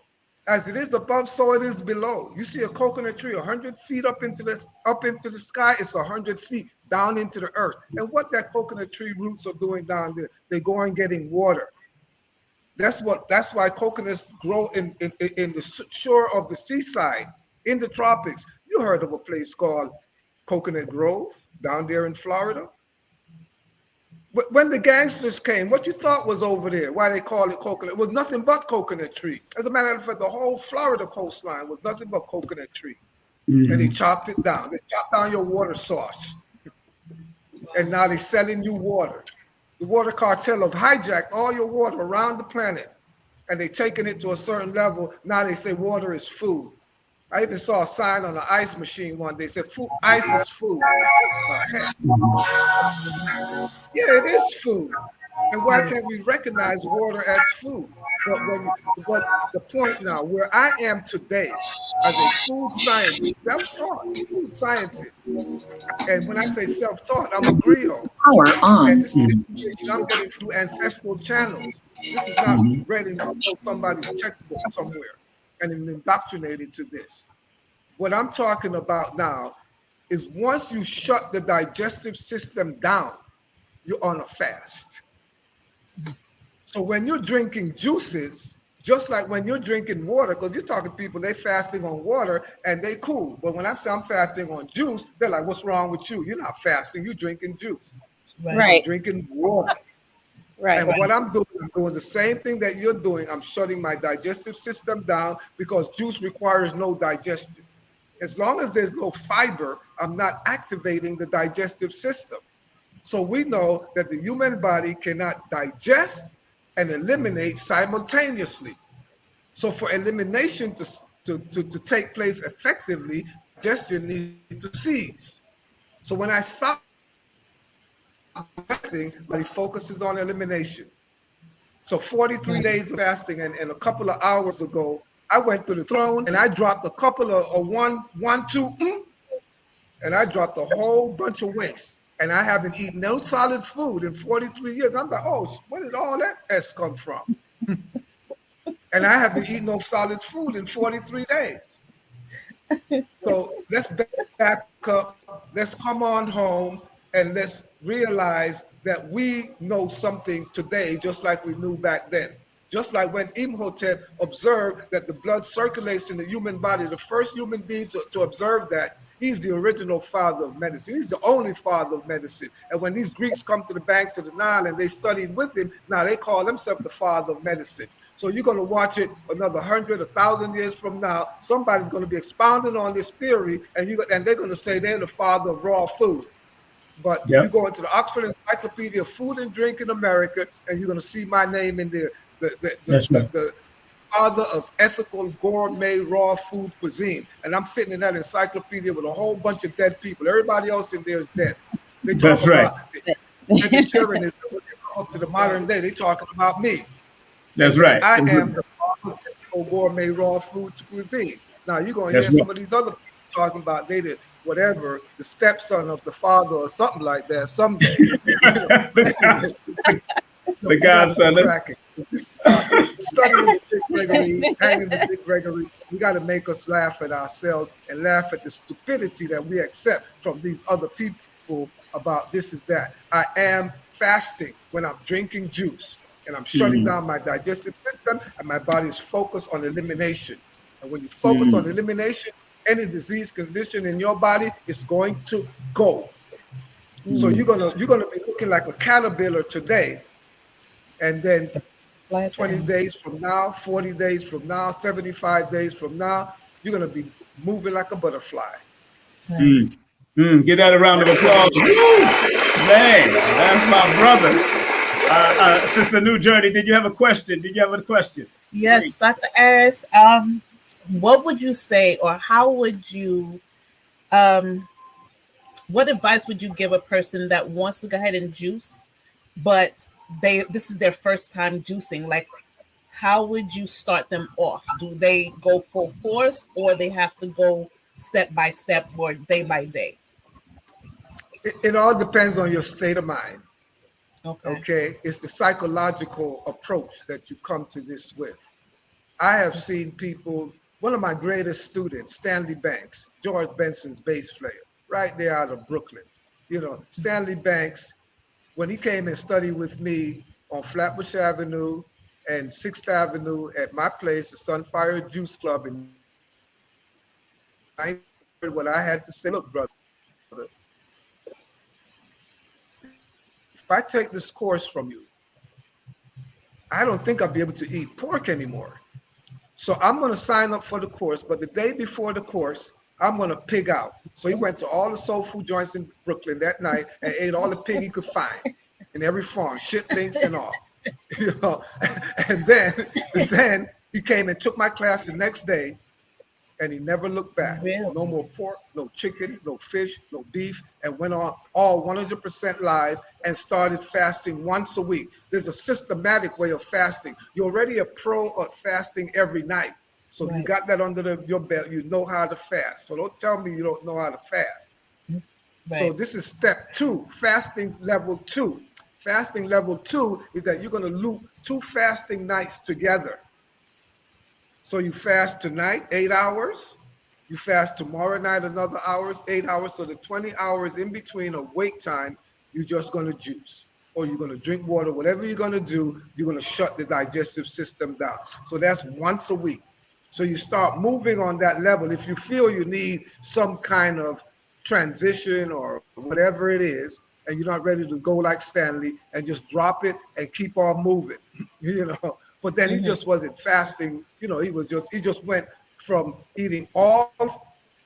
Speaker 3: as it is above, so it is below. You see a coconut tree 100 feet up into the sky, it's 100 feet down into the earth. And what that coconut tree roots are doing down there, they go and getting water. That's why coconuts grow in the shore of the seaside, in the tropics. You heard of a place called Coconut Grove down there in Florida? But when the gangsters came, what you thought was over there? Why they call it coconut? It was nothing but coconut tree. As a matter of fact, the whole Florida coastline was nothing but coconut tree. And they chopped it down. They chopped down your water source. And now they're selling you water. The water cartel have hijacked all your water around the planet, and they taken it to a certain level. Now they say water is food. I even saw a sign on the ice machine one day, said food, ice is food. Yeah, it is food. And why can't we recognize water as food? But the point now, where I am today as a food scientist, self-taught food scientist, and when I say self-taught, I'm a griot.
Speaker 5: Power on.
Speaker 3: And this is information I'm getting through ancestral channels. This is not read in somebody's textbook somewhere and indoctrinated to this. What I'm talking about now is once you shut the digestive system down, you're on a fast. So when you're drinking juices, just like when you're drinking water, because you're talking to people, they fasting on water and they cool. But when I'm saying I'm fasting on juice, they're like, what's wrong with you? You're not fasting, you're drinking juice.
Speaker 4: Right.
Speaker 3: I'm drinking water.
Speaker 4: Right.
Speaker 3: And what I'm doing the same thing that you're doing. I'm shutting my digestive system down because juice requires no digestion. As long as there's no fiber, I'm not activating the digestive system. So we know that the human body cannot digest and eliminate simultaneously. So for elimination to take place effectively, digestion needs to cease. So when I stop fasting, body focuses on elimination. So 43 days of fasting, and a couple of hours ago, I went to the throne and I dropped a couple of two, and I dropped a whole bunch of waste. And I haven't eaten no solid food in 43 years. I'm like, oh, where did all that S come from? And I haven't eaten no solid food in 43 days. So let's back up, let's come on home, and let's realize that we know something today, just like we knew back then. Just like when Imhotep observed that the blood circulates in the human body, the first human being to observe that, he's the original father of medicine. He's the only father of medicine. And when these Greeks come to the banks of the Nile and they studied with him, now they call themselves the father of medicine. So you're going to watch it another 100, 1,000 years from now. Somebody's going to be expounding on this theory, and they're going to say they're the father of raw food. But you go into the Oxford Encyclopedia of Food and Drink in America, and you're going to see my name in there. The father of ethical gourmet raw food cuisine. And I'm sitting in that encyclopedia with a whole bunch of dead people. Everybody else in there is dead. They talk about vegetarianism. When they come up to the modern day, they talking about me.
Speaker 2: That's right.
Speaker 3: I am the father of ethical gourmet raw food cuisine. Now you're going to hear some of these other people talking about they did whatever, the stepson of the father or something like that someday.
Speaker 2: The godson.
Speaker 3: Studying with Dick Gregory, hanging with Dick Gregory, we got to make us laugh at ourselves and laugh at the stupidity that we accept from these other people about this is that. I am fasting when I'm drinking juice, and I'm shutting down my digestive system, and my body is focused on elimination. And when you focus on elimination, any disease condition in your body is going to go. So you're gonna be looking like a caterpillar today, and then 20 days from now, 40 days from now, 75 days from now, you're going to be moving like a butterfly.
Speaker 2: Get that a round of applause. Man, that's my brother. Sister Nujurney, did you have a question?
Speaker 5: Yes, Dr. ARIS. What would you say, or how would you, what advice would you give a person that wants to go ahead and juice, but this is their first time juicing? Like, how would you start them off? Do they go full force, or they have to go step by step or day by day?
Speaker 3: It all depends on your state of mind.
Speaker 5: Okay.
Speaker 3: It's the psychological approach that you come to this with. I have seen people, one of my greatest students, Stanley Banks, George Benson's bass player, right there out of Brooklyn. Stanley Banks, when he came and studied with me on Flatbush Avenue and 6th Avenue at my place, the Sunfired Juice Club, and I heard what I had to say. Look, brother, if I take this course from you, I don't think I'll be able to eat pork anymore. So I'm going to sign up for the course, but the day before the course, I'm going to pig out. So he went to all the soul food joints in Brooklyn that night and ate all the pig he could find. in every form, shit, links, and all. You know, and then he came and took my class the next day, and he never looked back.
Speaker 5: Really?
Speaker 3: No more pork, no chicken, no fish, no beef, and went on all 100% live and started fasting once a week. There's a systematic way of fasting. You're already a pro at fasting every night. So you got that under your belt. You know how to fast. So don't tell me you don't know how to fast. Right. So this is step 2, fasting level 2. Fasting level 2 is that you're going to loop 2 fasting nights together. So you fast tonight, 8 hours. You fast tomorrow night, another hours, 8 hours. So the 20 hours in between of wake time, you're just going to juice, or you're going to drink water. Whatever you're going to do, you're going to shut the digestive system down. So that's once a week. So you start moving on that level. If you feel you need some kind of transition or whatever it is, and you're not ready to go like Stanley and just drop it and keep on moving, you know. But then he just wasn't fasting, you know. He just went from eating all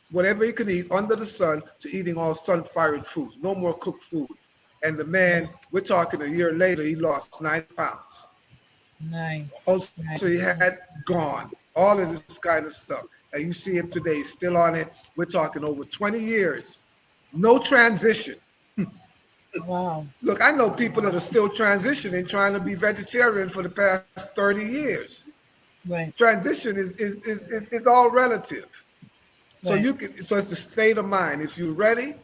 Speaker 3: whatever he could eat under the sun to eating all sun-fired foods, no more cooked food. And the man, we're talking a year later, he lost 9 pounds.
Speaker 5: Nice.
Speaker 3: Also, so he had gone all of this kind of stuff, and you see him today, still on it. We're talking over 20 years, no transition.
Speaker 5: Wow.
Speaker 3: Look, I know people that are still transitioning, trying to be vegetarian for the past 30 years.
Speaker 5: Right.
Speaker 3: Transition is all relative. So
Speaker 5: Right.
Speaker 3: so it's the state of mind. If you're ready,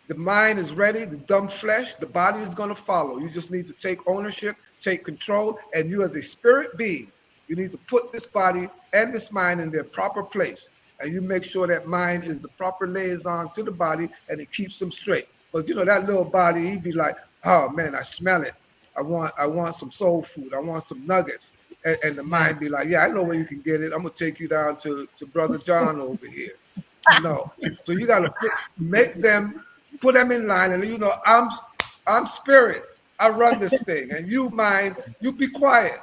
Speaker 3: the mind is ready, the dumb flesh, the body is going to follow. You just need to take ownership, take control, and you as a spirit being, you need to put this body and this mind in their proper place. And you make sure that mind is the proper liaison to the body, and it keeps them straight. But you know, that little body, he'd be like, oh man, I smell it. I want some soul food. I want some nuggets. And the mind be like, yeah, I know where you can get it. I'm gonna take you down to Brother John over here. No. So you gotta put them in line, and you know, I'm spirit. I run this thing, and you mind, you be quiet.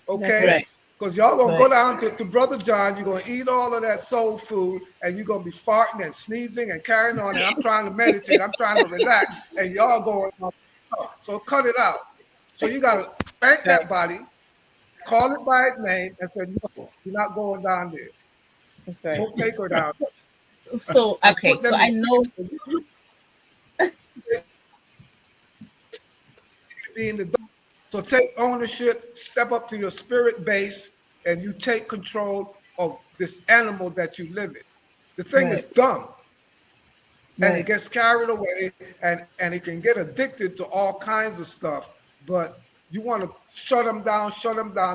Speaker 3: Okay? Because y'all gonna go down to Brother John, you're gonna eat all of that soul food, and you're gonna be farting and sneezing and carrying on, and I'm trying to meditate, I'm trying to relax, and y'all going on. So cut it out. So you gotta spank that body, call it by its name, and say, no, you're not going down there.
Speaker 4: That's right.
Speaker 3: Don't take her down.
Speaker 5: So okay, so I know
Speaker 3: So take ownership, step up to your spirit base, and you take control of this animal that you live in. The thing is dumb, and it gets carried away, and it can get addicted to all kinds of stuff. But you want to shut them down,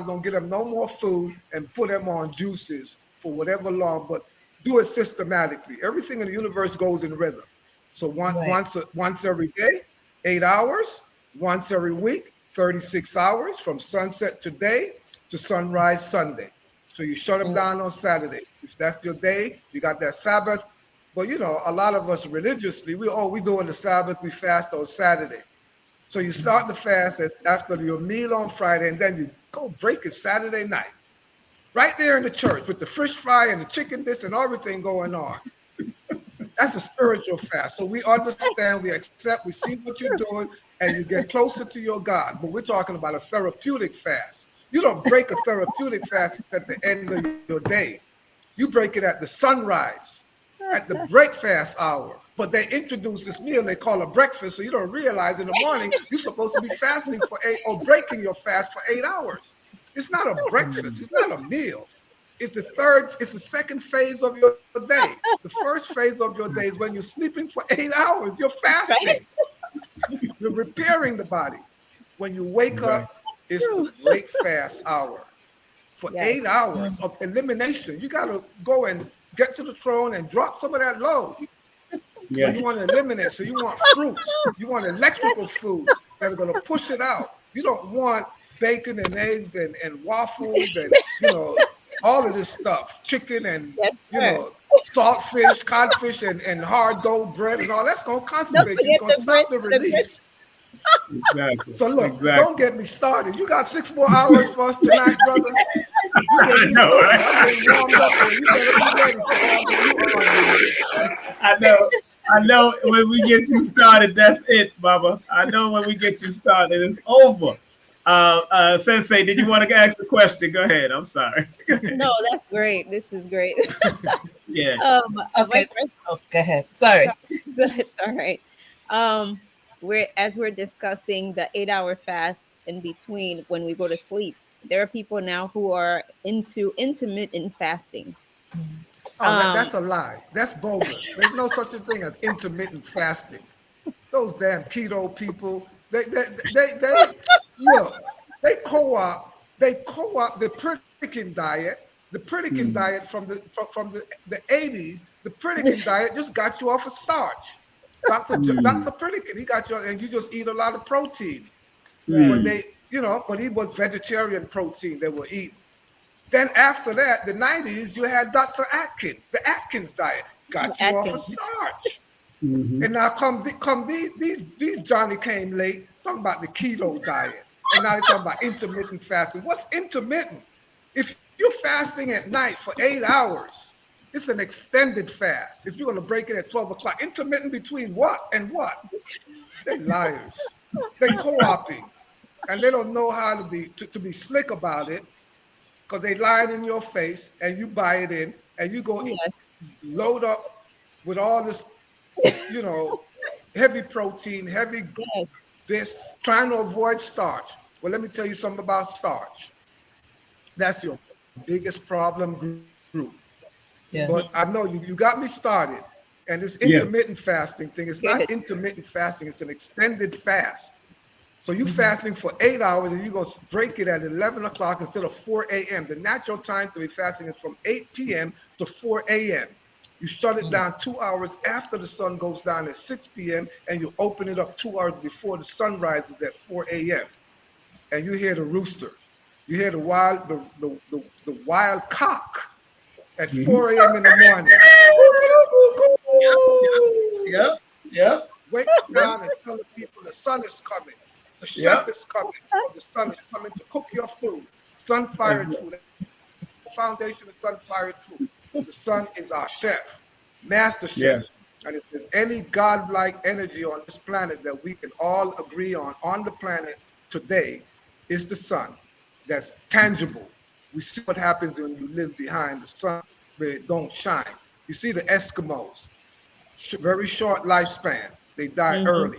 Speaker 3: don't give them no more food, and put them on juices for whatever long, but do it systematically. Everything in the universe goes in rhythm. So once every day, 8 hours, once every week, 36 hours from sunset today to sunrise Sunday. So you shut them down on Saturday. If that's your day, you got that Sabbath. But you know, a lot of us religiously, we doing the Sabbath, we fast on Saturday. So you start the fast after your meal on Friday, and then you go break it Saturday night. Right there in the church with the fish fry and the chicken this and everything going on. That's a spiritual fast. So we understand, we accept, we see what you're doing, and you get closer to your God. But we're talking about a therapeutic fast. You don't break a therapeutic fast at the end of your day. You break it at the sunrise, at the breakfast hour. But they introduced this meal they call a breakfast, so you don't realize in the morning you're supposed to be fasting for 8 or breaking your fast for 8 hours. It's not a breakfast. It's not a meal. It's the second phase of your day. The first phase of your day is when you're sleeping for 8 hours. You're fasting. You're repairing the body. When you wake up, it's the great fast hour. For 8 hours of elimination, you got to go and get to the throne and drop some of that load. So you want to eliminate. So you want fruits. You want electrical foods that are going to push it out. You don't want bacon and eggs and waffles and, you know, all of this stuff, chicken and, you know, saltfish, codfish and hard dough bread and all. That's going to constipate. It's going to stop the release.
Speaker 2: Exactly.
Speaker 3: So look, don't get me started. You got 6 more hours for us tonight, brother.
Speaker 2: I know, right?
Speaker 3: I'm getting warmed up, and you better be ready for all the
Speaker 2: I know. I know when we get you started, that's it, Baba. I know when we get you started, it's over. Sensei, did you want to ask a question? Go ahead. I'm sorry.
Speaker 4: No, that's great. This is great.
Speaker 2: Yeah.
Speaker 5: Okay. Go ahead. Sorry.
Speaker 4: It's all right. We're discussing the 8-hour fast in between when we go to sleep. There are people now who are into intermittent fasting.
Speaker 3: Oh, that's a lie. That's bogus. There's no such a thing as intermittent fasting. Those damn keto people, they look, they co-opt the Pritikin diet. The Pritikin diet from the 80s. The Pritikin diet just got you off of starch. Dr. Pritikin, he got you, and you just eat a lot of protein. But but he was vegetarian protein they were eating. Then after that, the 90s, you had Dr. Atkins. The Atkins diet got you off of starch. And now come these Johnny came late talking about the keto diet. And now they're talking about intermittent fasting. What's intermittent? If you're fasting at night for 8 hours, it's an extended fast. If you're going to break it at 12 o'clock, intermittent between what and what? They're liars. They're co-opting. And they don't know how to be slick about it. Because they lying in your face and you buy it in and you go load up with all this, heavy protein, heavy this, trying to avoid starch. Well, let me tell you something about starch. That's your biggest problem group. Yeah. But I know you got me started. And this intermittent fasting thing is not intermittent fasting, it's an extended fast. So you fasting for 8 hours and you go break it at 11 o'clock instead of 4 a.m. The natural time to be fasting is from 8 p.m. to 4 a.m. You shut it down 2 hours after the sun goes down at 6 p.m. and you open it up 2 hours before the sun rises at 4 a.m. And you hear the rooster. You hear the wild cock at 4 a.m. in the morning.
Speaker 2: Yep.
Speaker 3: Wake down and tell the people the sun is coming. The chef is coming, or the sun is coming to cook your food. Sunfired food. The foundation is Sunfired food. The sun is our chef, master chef. Yes. And if there's any godlike energy on this planet that we can all agree on the planet today, is the sun. That's tangible. We see what happens when you live behind the sun where it don't shine. You see the Eskimos, very short lifespan. They die early.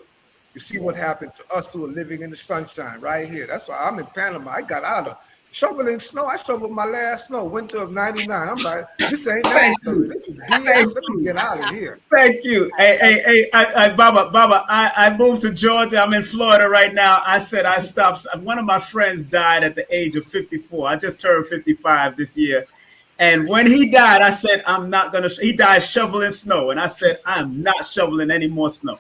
Speaker 3: You see what happened to us who are living in the sunshine right here. That's why I'm in Panama. I got out of shoveling snow. I shoveled my last snow, winter of '99. I'm like, this ain't necessary. This is BS. Let me get out of here.
Speaker 2: Thank you. Hey, Baba, I moved to Georgia. I'm in Florida right now. I said I stopped. One of my friends died at the age of 54. I just turned 55 this year. And when he died, I said, I'm not going to. He died shoveling snow. And I said, I'm not shoveling any more snow.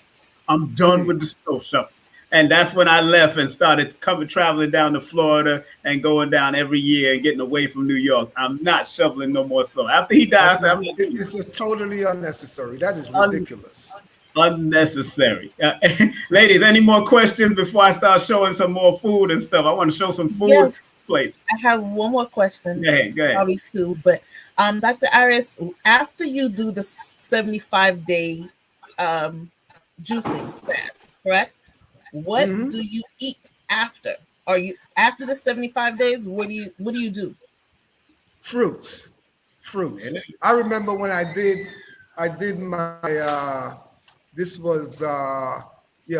Speaker 2: I'm done with the snow shovel. And that's when I left and started traveling down to Florida and going down every year and getting away from New York. I'm not shoveling no more snow. After he died,
Speaker 3: it's just totally unnecessary. That is ridiculous.
Speaker 2: Unnecessary. Ladies, any more questions before I start showing some more food and stuff? I want to show some food plates.
Speaker 5: I have one more question.
Speaker 2: Go ahead.
Speaker 5: Probably two. But Dr. Aris, after you do the 75-day juicing fast, correct? What do you eat after? Are you after the 75 days? What do you do?
Speaker 3: Fruits. I remember when I did my this was a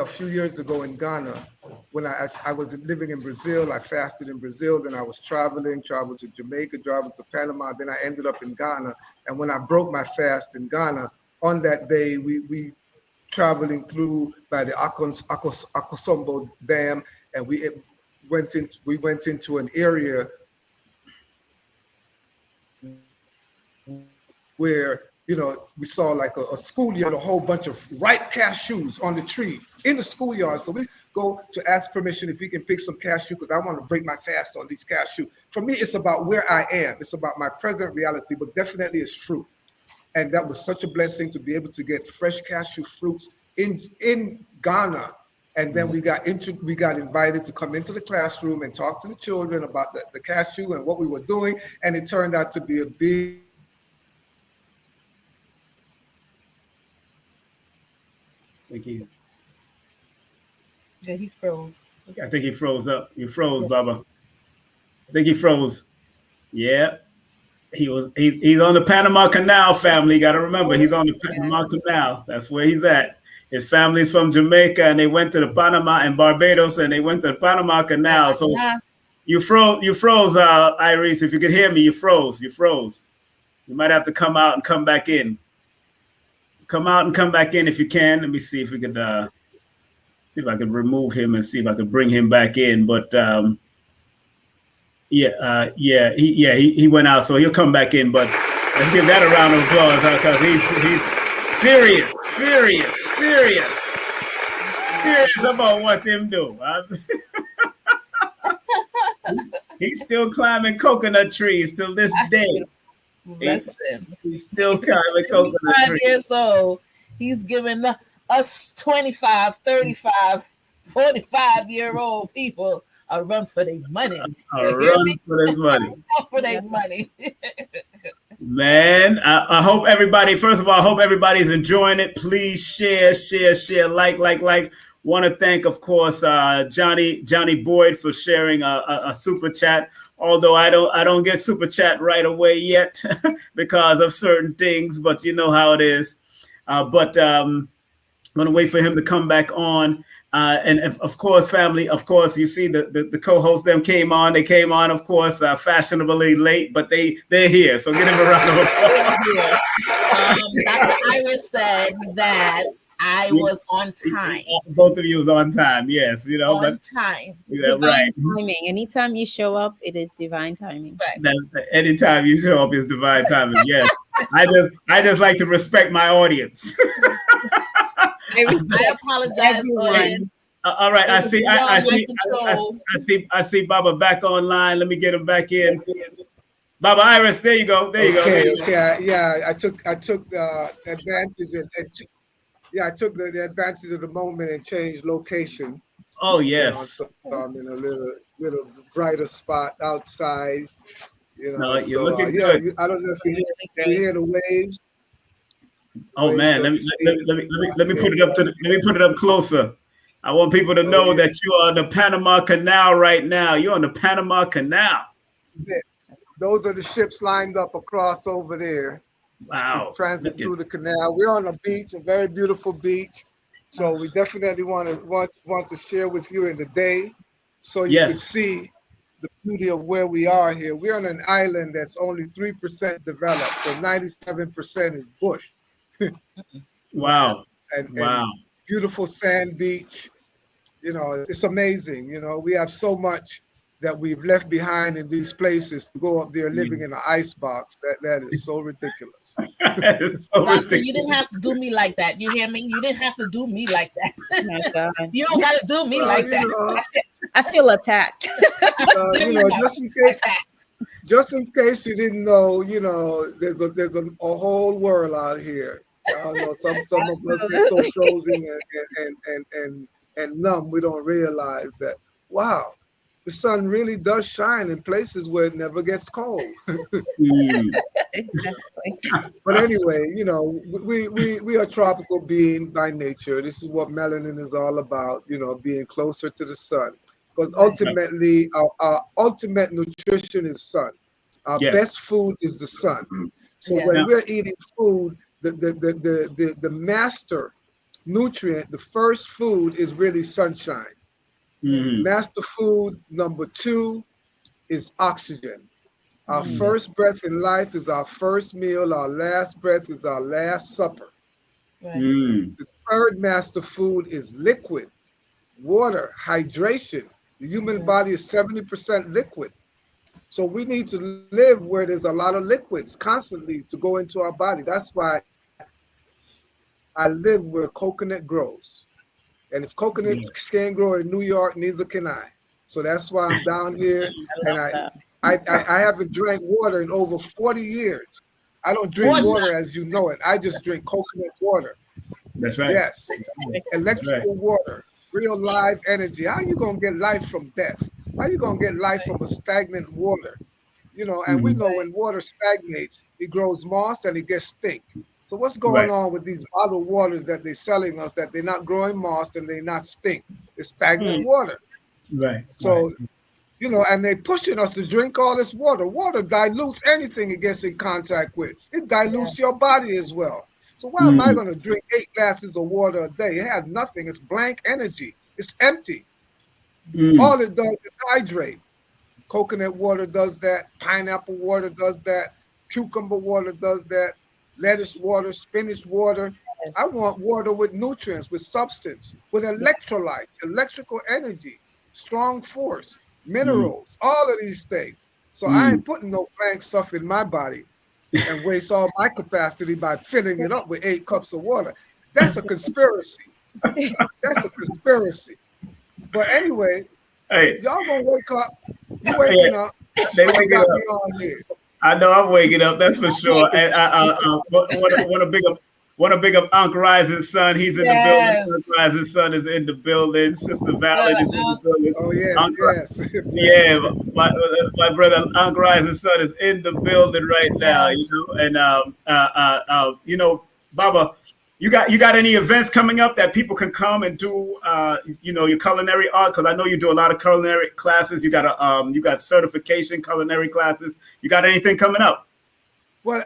Speaker 3: few years ago in Ghana when I was living in Brazil. I fasted in Brazil, then I was traveled to Jamaica, traveled to Panama, then I ended up in Ghana. And when I broke my fast in Ghana, on that day we traveling through by the Akosombo Dam, and we went into an area where we saw like a schoolyard, a whole bunch of ripe cashews on the tree in the schoolyard. So we go to ask permission if we can pick some cashew because I want to break my fast on these cashew. For me, it's about where I am. It's about my present reality, but definitely it's fruit. And that was such a blessing to be able to get fresh cashew fruits in Ghana. And then we got invited to come into the classroom and talk to the children about the cashew and what we were doing. And it turned out to be a big
Speaker 2: think he.
Speaker 5: Yeah, he froze.
Speaker 2: I think he froze up. You froze, Bubba. I think he froze. Yeah. He's on the Panama Canal, family. You got to remember, he's on the Panama Canal. That's where he's at. His family's from Jamaica, and they went to the Panama and Barbados, and they went to the Panama Canal. So you froze, Iris. If you could hear me, you froze. You might have to come out and come back in. Come out and come back in if you can. Let me see if we could see if I could remove him and see if I could bring him back in. But he went out, so he'll come back in. But let's give that a round of applause because he's serious about what him do. He's still climbing coconut trees till this day.
Speaker 5: Listen,
Speaker 2: he's still climbing coconut trees.
Speaker 5: 5 years old. He's giving us 25, 35, 45-year-old people a run for their money. For their money.
Speaker 2: Man, I hope everybody, first of all, I hope everybody's enjoying it. Please share, like. Want to thank, of course, Johnny Boyd for sharing a super chat. Although I don't get super chat right away yet because of certain things, but you know how it is. But I'm gonna wait for him to come back on. And of course, family, of course, you see the co-hosts came on, of course, fashionably late, but they're here. So give them a round of applause.
Speaker 5: Dr. Iris said that I was on time.
Speaker 2: Both of you was on time, yes. You know,
Speaker 5: on time.
Speaker 2: Yeah,
Speaker 4: divine timing. Anytime you show up, it is divine timing.
Speaker 5: Right.
Speaker 2: Anytime you show up is divine timing. Yes. I just like to respect my audience.
Speaker 5: I apologize.
Speaker 2: All right, I see Baba back online. Let me get him back in. Baba Iris, there you go.
Speaker 3: Okay. I took the advantage I took the advantage of the moment and changed location.
Speaker 2: Oh yes.
Speaker 3: So I'm in a little brighter spot outside.
Speaker 2: You're looking good.
Speaker 3: I don't know if you hear the waves.
Speaker 2: Oh man, let me put it up let me put it up closer. I want people to know that you are on the Panama Canal right now. You're on the Panama Canal.
Speaker 3: Those are the ships lined up across over there.
Speaker 2: Wow.
Speaker 3: To transit through the canal. We're on a beach, a very beautiful beach. So we definitely want to share with you in the day so you can see the beauty of where we are here. We're on an island that's only 3% developed, so 97% is bush.
Speaker 2: Wow.
Speaker 3: And beautiful sand beach. It's amazing. We have so much that we've left behind in these places to go up there living in an ice box. That is so ridiculous.
Speaker 5: You didn't have to do me like that. You hear me? You didn't have to do me like that. Oh my God. You don't got to do me like that.
Speaker 4: I feel attacked.
Speaker 3: Just in case you didn't know, there's a whole world out here. Some of us get so frozen and numb, we don't realize that. Wow. The sun really does shine in places where it never gets cold.
Speaker 4: Exactly.
Speaker 3: But anyway, we are tropical beings by nature. This is what melanin is all about, being closer to the sun. Because ultimately, our ultimate nutrition is sun. Our best food is the sun. So when we're eating food, the master nutrient, the first food is really sunshine. Master food number 2 is oxygen. Our first breath in life is our first meal. Our last breath is our last supper. The third master food is liquid, water, hydration. The human body is 70% liquid. So we need to live where there's a lot of liquids constantly to go into our body. That's why I live where coconut grows. And if coconut can't grow in New York, neither can I. So that's why I'm down here. And I haven't drank water in over 40 years. I don't drink water as you know it. I just drink coconut water.
Speaker 2: That's right.
Speaker 3: Yes. Electrical water, real live energy. How are you going to get life from death? How are you going to get life from a stagnant water? And we know when water stagnates, it grows moss and it gets stink. So what's going on with these bottled waters that they're selling us, that they're not growing moss and they not stink? It's stagnant water.
Speaker 2: Right.
Speaker 3: So, you know, and they're pushing us to drink all this water. Water dilutes anything it gets in contact with. It dilutes your body as well. So why am I going to drink 8 glasses of water a day? It has nothing. It's blank energy. It's empty. All it does is hydrate. Coconut water does that. Pineapple water does that. Cucumber water does that. Lettuce water, spinach water. Yes. I want water with nutrients, with substance, with electrolytes, electrical energy, strong force, minerals, all of these things. So I ain't putting no blank stuff in my body and waste all my capacity by filling it up with 8 cups of water. That's a conspiracy. That's a conspiracy. But anyway, y'all gonna wake up. You waking up.
Speaker 2: They waking up. On here. I know I'm waking up. That's for sure. And want to big up Uncle Risen's son. He's in the building. Uncle Risen's son is in the building. Sister Valen is in the building.
Speaker 3: Oh yeah,
Speaker 2: yes. Yeah, my brother Uncle Risen's son is in the building right now. You know, and you know, Baba. You got any events coming up that people can come and do, you know, your culinary art? Because I know you do a lot of culinary classes. You got certification culinary classes. You got anything coming up?
Speaker 3: Well,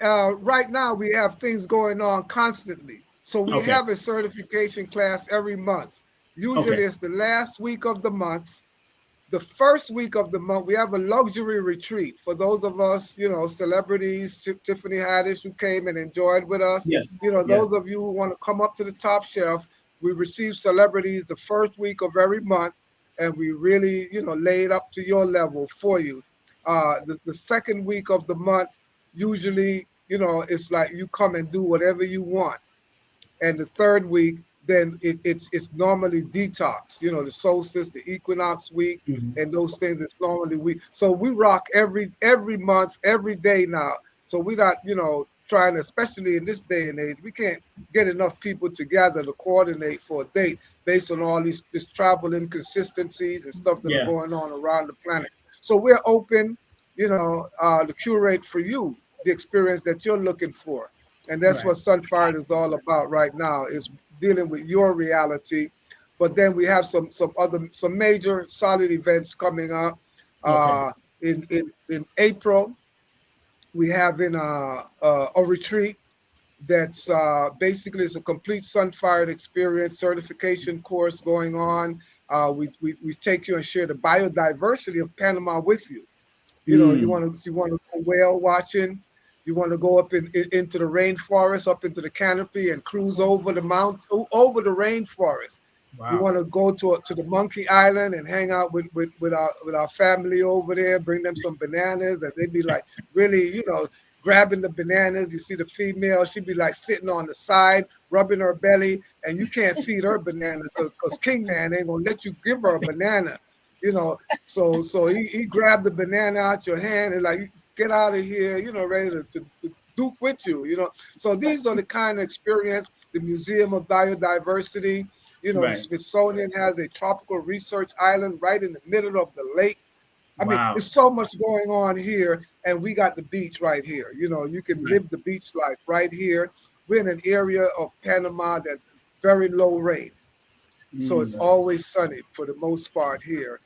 Speaker 3: right now we have things going on constantly. So we have a certification class every month. Usually it's the last week of the month. The first week of the month, we have a luxury retreat for those of us, you know, celebrities, Tiffany Haddish, who came and enjoyed with us.
Speaker 2: Yes.
Speaker 3: You know, those of you who want to come up to the top shelf, we receive celebrities the first week of every month, and we really, you know, lay it up to your level for you. The second week of the month, usually, you know, it's like you come and do whatever you want. And the third week, then it's normally detox, you know, the solstice, the equinox week, and those things. It's normally week. So we rock every month, every day now. So we're not, you know, trying to, especially in this day and age, we can't get enough people together to coordinate for a date based on all this travel inconsistencies and stuff that are going on around the planet. So we're open, you know, to curate for you the experience that you're looking for. And that's what Sunfired is all about right now, is dealing with your reality. But then we have some major solid events coming up. In April, we have a retreat that's basically it's a complete Sunfired experience certification course going on. We take you and share the biodiversity of Panama with you. You know, you want to go whale watching. You want to go up into the rainforest, up into the canopy, and cruise over the over the rainforest. Wow. You want to go to the Monkey Island and hang out with our family over there. Bring them some bananas, and they'd be like really, you know, grabbing the bananas. You see the female, she'd be like sitting on the side, rubbing her belly, and you can't feed her bananas because King Man ain't gonna let you give her a banana. You know, so he grabbed the banana out your hand and like, get out of here, you know, ready to duke with you, you know. So these are the kind of experience. The Museum of Biodiversity, you know, the Smithsonian has a tropical research island right in the middle of the lake. I mean, there's so much going on here, and we got the beach right here. You know, you can live the beach life right here. We're in an area of Panama that's very low rain. So it's always sunny for the most part here.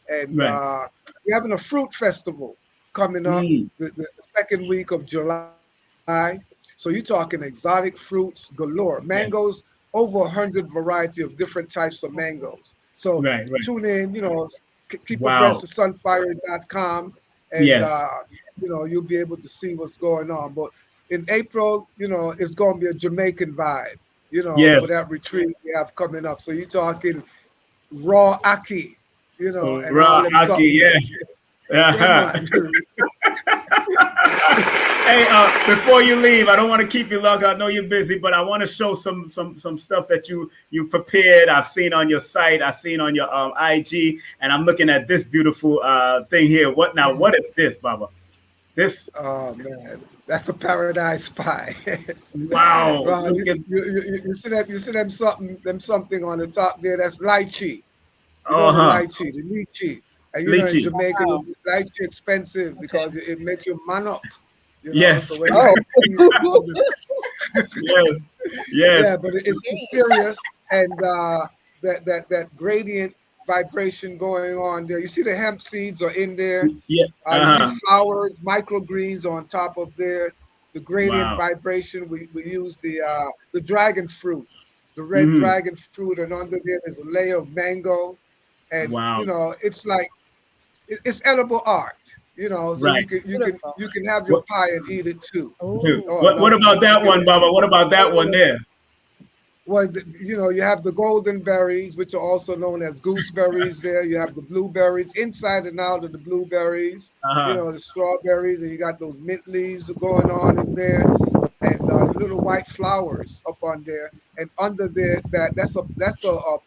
Speaker 3: And we're having a fruit festival coming up the second week of July. So you're talking exotic fruits galore. Mangoes, over 100 variety of different types of mangoes. So tune in, you know, keep abreast of sunfired.com, and you know, you'll be able to see what's going on. But in April, you know, it's going to be a Jamaican vibe, you know, for that retreat we have coming up. So you're talking raw ackee, you know, and
Speaker 2: raw ackee, Hey, before you leave, I don't want to keep you long. I know you're busy, but I want to show some stuff that you prepared. I've seen on your site. I've seen on your IG, and I'm looking at this beautiful thing here. What is this, Baba? This?
Speaker 3: Oh man, that's a paradise pie.
Speaker 2: Wow!
Speaker 3: You see them something on the top there. That's lychee. Lychee, the lychee. And you know, in Jamaica, lychee expensive because it makes you man up. You know?
Speaker 2: Yes.
Speaker 3: So
Speaker 2: Yes. Yes.
Speaker 3: Yeah, but it's serious, and that gradient vibration going on there. You see the hemp seeds are in there.
Speaker 2: Yeah.
Speaker 3: You see flowers, microgreens on top of there. The gradient
Speaker 2: Wow.
Speaker 3: vibration. We use the dragon fruit, the red dragon fruit, and under there there's a layer of mango, and you know it's like it's edible art. You know, so you can have your pie and eat it too.
Speaker 2: What about that one, Baba? What about that one there?
Speaker 3: Well, you know, you have the golden berries, which are also known as gooseberries there. You have the blueberries, inside and out of the blueberries, you know, the strawberries, and you got those mint leaves going on in there, and little white flowers up on there. And under there, that's a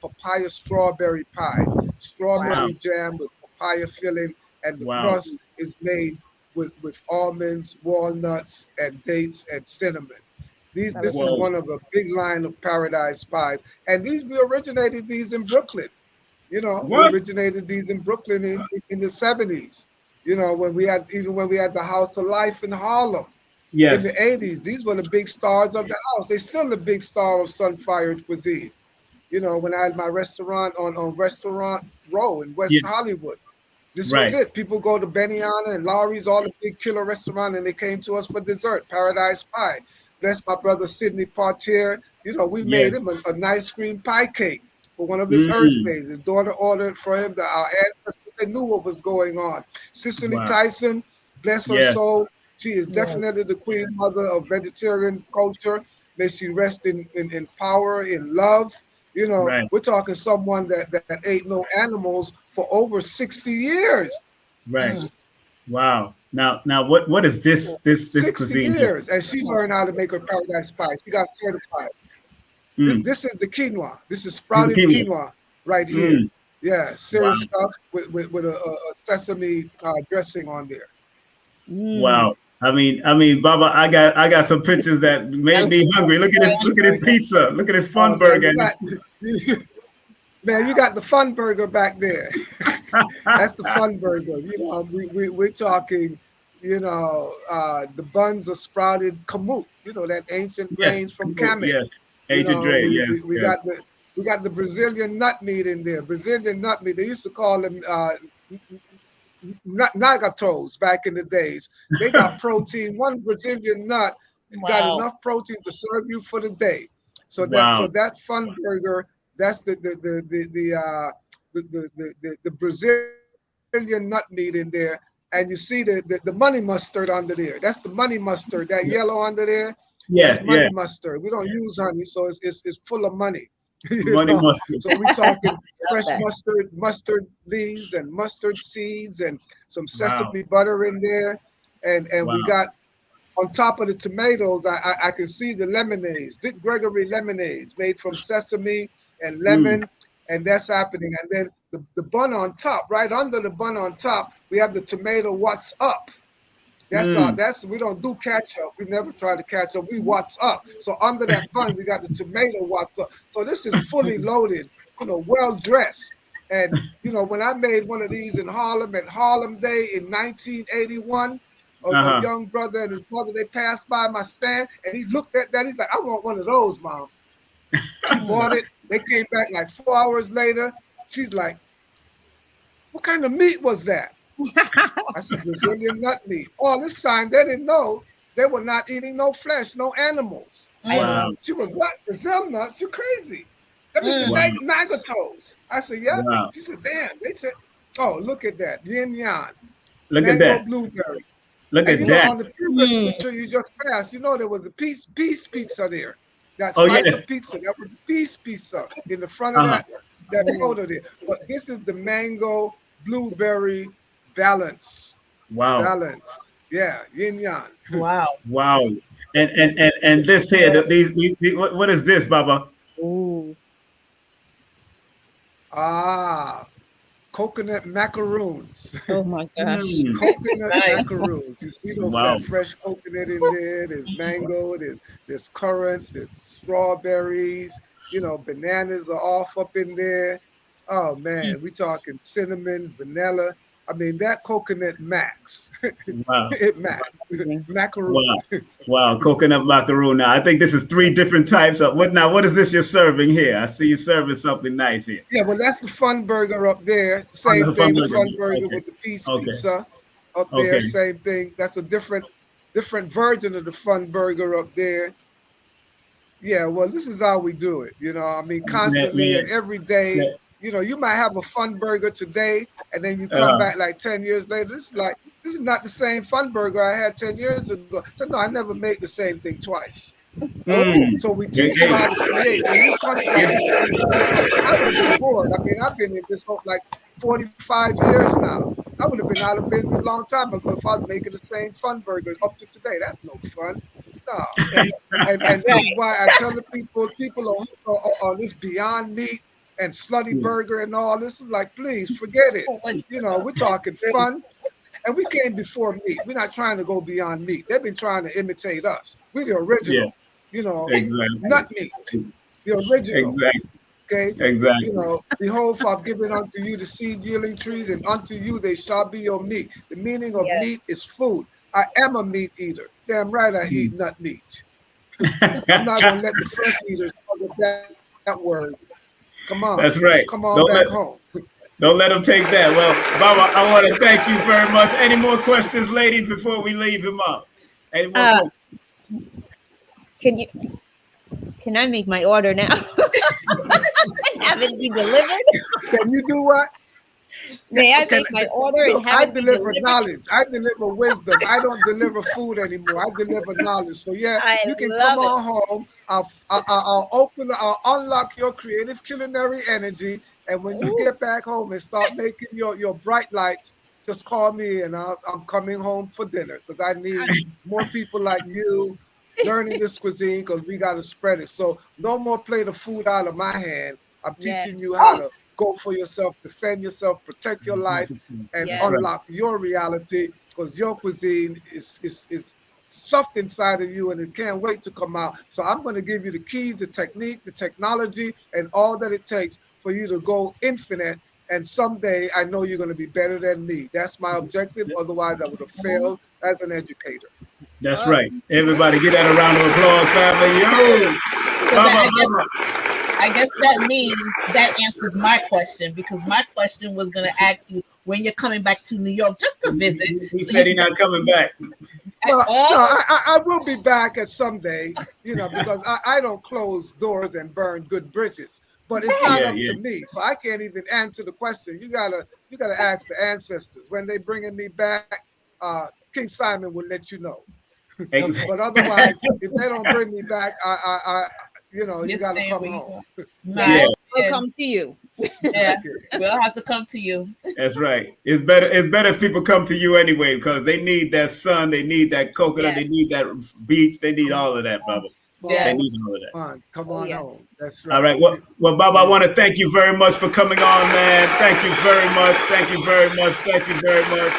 Speaker 3: papaya strawberry pie. Strawberry jam with papaya filling, and the crust is made with almonds, walnuts, and dates and cinnamon. This is one of a big line of paradise pies, and we originated these in Brooklyn. You know, we originated these in Brooklyn in the 70s. You know, when we had the House of Life in Harlem. Yes. In the 80s, these were the big stars of the house. They're still the big star of Sunfired cuisine. You know, when I had my restaurant on Restaurant Row in West Hollywood. This was it. People go to Benihana and Lowry's, all the big killer restaurants, and they came to us for dessert, Paradise Pie. Bless my brother Sidney Partier. You know, we made him a nice cream pie cake for one of his earthdays. His daughter ordered for him. Our ancestors, they knew what was going on. Cicely Tyson, bless her soul. She is definitely the queen mother of vegetarian culture. May she rest in power, in love. You know, we're talking someone that ate no animals for over 60 years.
Speaker 2: Right. Wow. Now, what is this 60 cuisine?
Speaker 3: Years, and she learned how to make her paradise pie. She got certified. This is the quinoa. This is sprouted quinoa right here. Yeah, serious stuff with a sesame dressing on there.
Speaker 2: Wow. I mean, Baba, I got some pictures that made me hungry. Look at this pizza. Look at this fun burger.
Speaker 3: Man, you got the fun burger back there. That's the fun burger. You know, we're talking, you know, the buns are sprouted kamut. You know, that ancient grains from Kemet.
Speaker 2: Yes, ancient grain.
Speaker 3: We got the Brazilian nut meat in there. Brazilian nut meat. They used to call them nagatos back in the days. They got protein. One Brazilian nut got enough protein to serve you for the day. So that fun burger. That's the Brazilian nut meat in there, and you see the money mustard under there. That's the money mustard. That yellow under there.
Speaker 2: Yeah,
Speaker 3: money mustard. We don't use honey, so it's full of money.
Speaker 2: Money mustard.
Speaker 3: So we're talking fresh mustard leaves and mustard seeds and some sesame butter in there, and we got. On top of the tomatoes, I can see the lemonades, Dick Gregory lemonades made from sesame and lemon, and that's happening. And then the bun on top, right under the bun on top, we have the tomato what's up. That's we don't do ketchup. We never try to catch up. We what's up. So under that bun, we got the tomato what's up. So this is fully loaded, you know, well dressed. And you know, when I made one of these in Harlem at Harlem Day in 1981. A young brother and his mother, they passed by my stand, and he looked at that. He's like, I want one of those, Mom. She bought it. They came back like 4 hours later. She's like, what kind of meat was that? I said, Brazilian nut meat. All this time, they didn't know they were not eating no flesh, no animals.
Speaker 2: Wow.
Speaker 3: She was, what? Brazil nuts? You're crazy. That means nagatos. I said, yeah. Wow. She said, damn. They said, oh, look at that. Yin yan.
Speaker 2: Look at that.
Speaker 3: Blueberry.
Speaker 2: Look at that.
Speaker 3: On the previous picture you just passed, you know there was a peace pizza there. That's pizza. That was peace pizza in the front of that photo there. But this is the mango blueberry balance.
Speaker 2: Wow.
Speaker 3: Balance. Yeah, yin yang.
Speaker 5: Wow.
Speaker 2: Wow. And this here, these what is this, Baba?
Speaker 4: Ooh.
Speaker 3: Coconut macaroons.
Speaker 4: Oh my gosh.
Speaker 3: Coconut macaroons. You see those that fresh coconut in there. There's mango, there's currants, there's strawberries, you know, bananas are off up in there. Oh man, we talking cinnamon, vanilla. I mean, that coconut max.
Speaker 2: Wow.
Speaker 3: It max. Macaroon.
Speaker 2: Wow, coconut macaroon. Now, I think this is 3 different types of what. Now, what is this you're serving here? I see you serving something nice here.
Speaker 3: Yeah, well, that's the fun burger up there. Same thing, the fun burger with the pizza up there. Same thing. That's a different version of the fun burger up there. Yeah, well, this is how we do it. You know, I mean, constantly and every day. Yeah. You know, you might have a fun burger today, and then you come back like 10 years later. This is not the same fun burger I had 10 years ago. So no, I never make the same thing twice. So we teach you how to create. When you come back, I would have been bored. I mean, I've been in this whole like 45 years now. I would have been out of business a long time ago if I was making the same fun burger up to today. That's no fun. No. And that's why I tell the people on this Beyond Meat and slutty burger and all this is like, please forget it. You know, we're talking fun, and we came before meat. We're not trying to go beyond meat. They've been trying to imitate us. We're the original, you know, nut meat, the original. Okay,
Speaker 2: exactly.
Speaker 3: You know, behold, for I've given unto you the seed yielding trees, and unto you they shall be your meat. The meaning of meat is food. I am a meat eater. Damn right, I eat nut meat. I'm not gonna let the flesh eaters forget that word. Come on.
Speaker 2: That's right.
Speaker 3: Come on back home.
Speaker 2: Don't let them take that. Well, Baba, I want to thank you very much. Any more questions, ladies, before we leave him up? Any more questions?
Speaker 4: Can I make my order now? Have it be delivered?
Speaker 3: Can you do what?
Speaker 4: May I make my order and have
Speaker 3: I deliver knowledge. I deliver wisdom. I don't deliver food anymore. I deliver knowledge. So yeah, you can come on home. I'll unlock your creative culinary energy, and when you get back home and start making your bright lights, just call me and I'm coming home for dinner, because I need more people like you learning this cuisine, because we got to spread it. So no more plate of food out of my hand. I'm teaching you how to go for yourself, defend yourself, protect your life, and unlock your reality, because your cuisine is stuffed inside of you and it can't wait to come out. So I'm going to give you the keys, the technique, the technology, and all that it takes for you to go infinite. And someday I know you're going to be better than me. That's my objective. Otherwise, I would have failed as an educator.
Speaker 2: That's right. Everybody get that a round of applause, family.
Speaker 5: I guess that means that answers my question, because my question was going to ask you when you're coming back to New York just to visit.
Speaker 2: He said he's not coming back.
Speaker 3: Well, I will be back at someday, you know, because I don't close doors and burn good bridges. But it's not up to me, so I can't even answer the question. You gotta ask the ancestors. When they bringing me back, King Simon will let you know.
Speaker 2: Exactly.
Speaker 3: But otherwise, if they don't bring me back, you know, you gotta come home.
Speaker 4: We'll come to you.
Speaker 5: Yeah, we'll have to come to you.
Speaker 2: That's right. It's better if people come to you anyway, because they need that sun, they need that coconut, they need that beach, they need all of that, Baba. They need all of that.
Speaker 3: Come on home. That's right.
Speaker 2: All right. Well, Baba, I want to thank you very much for coming on, man. Thank you very much. Thank you very much. Thank you very much.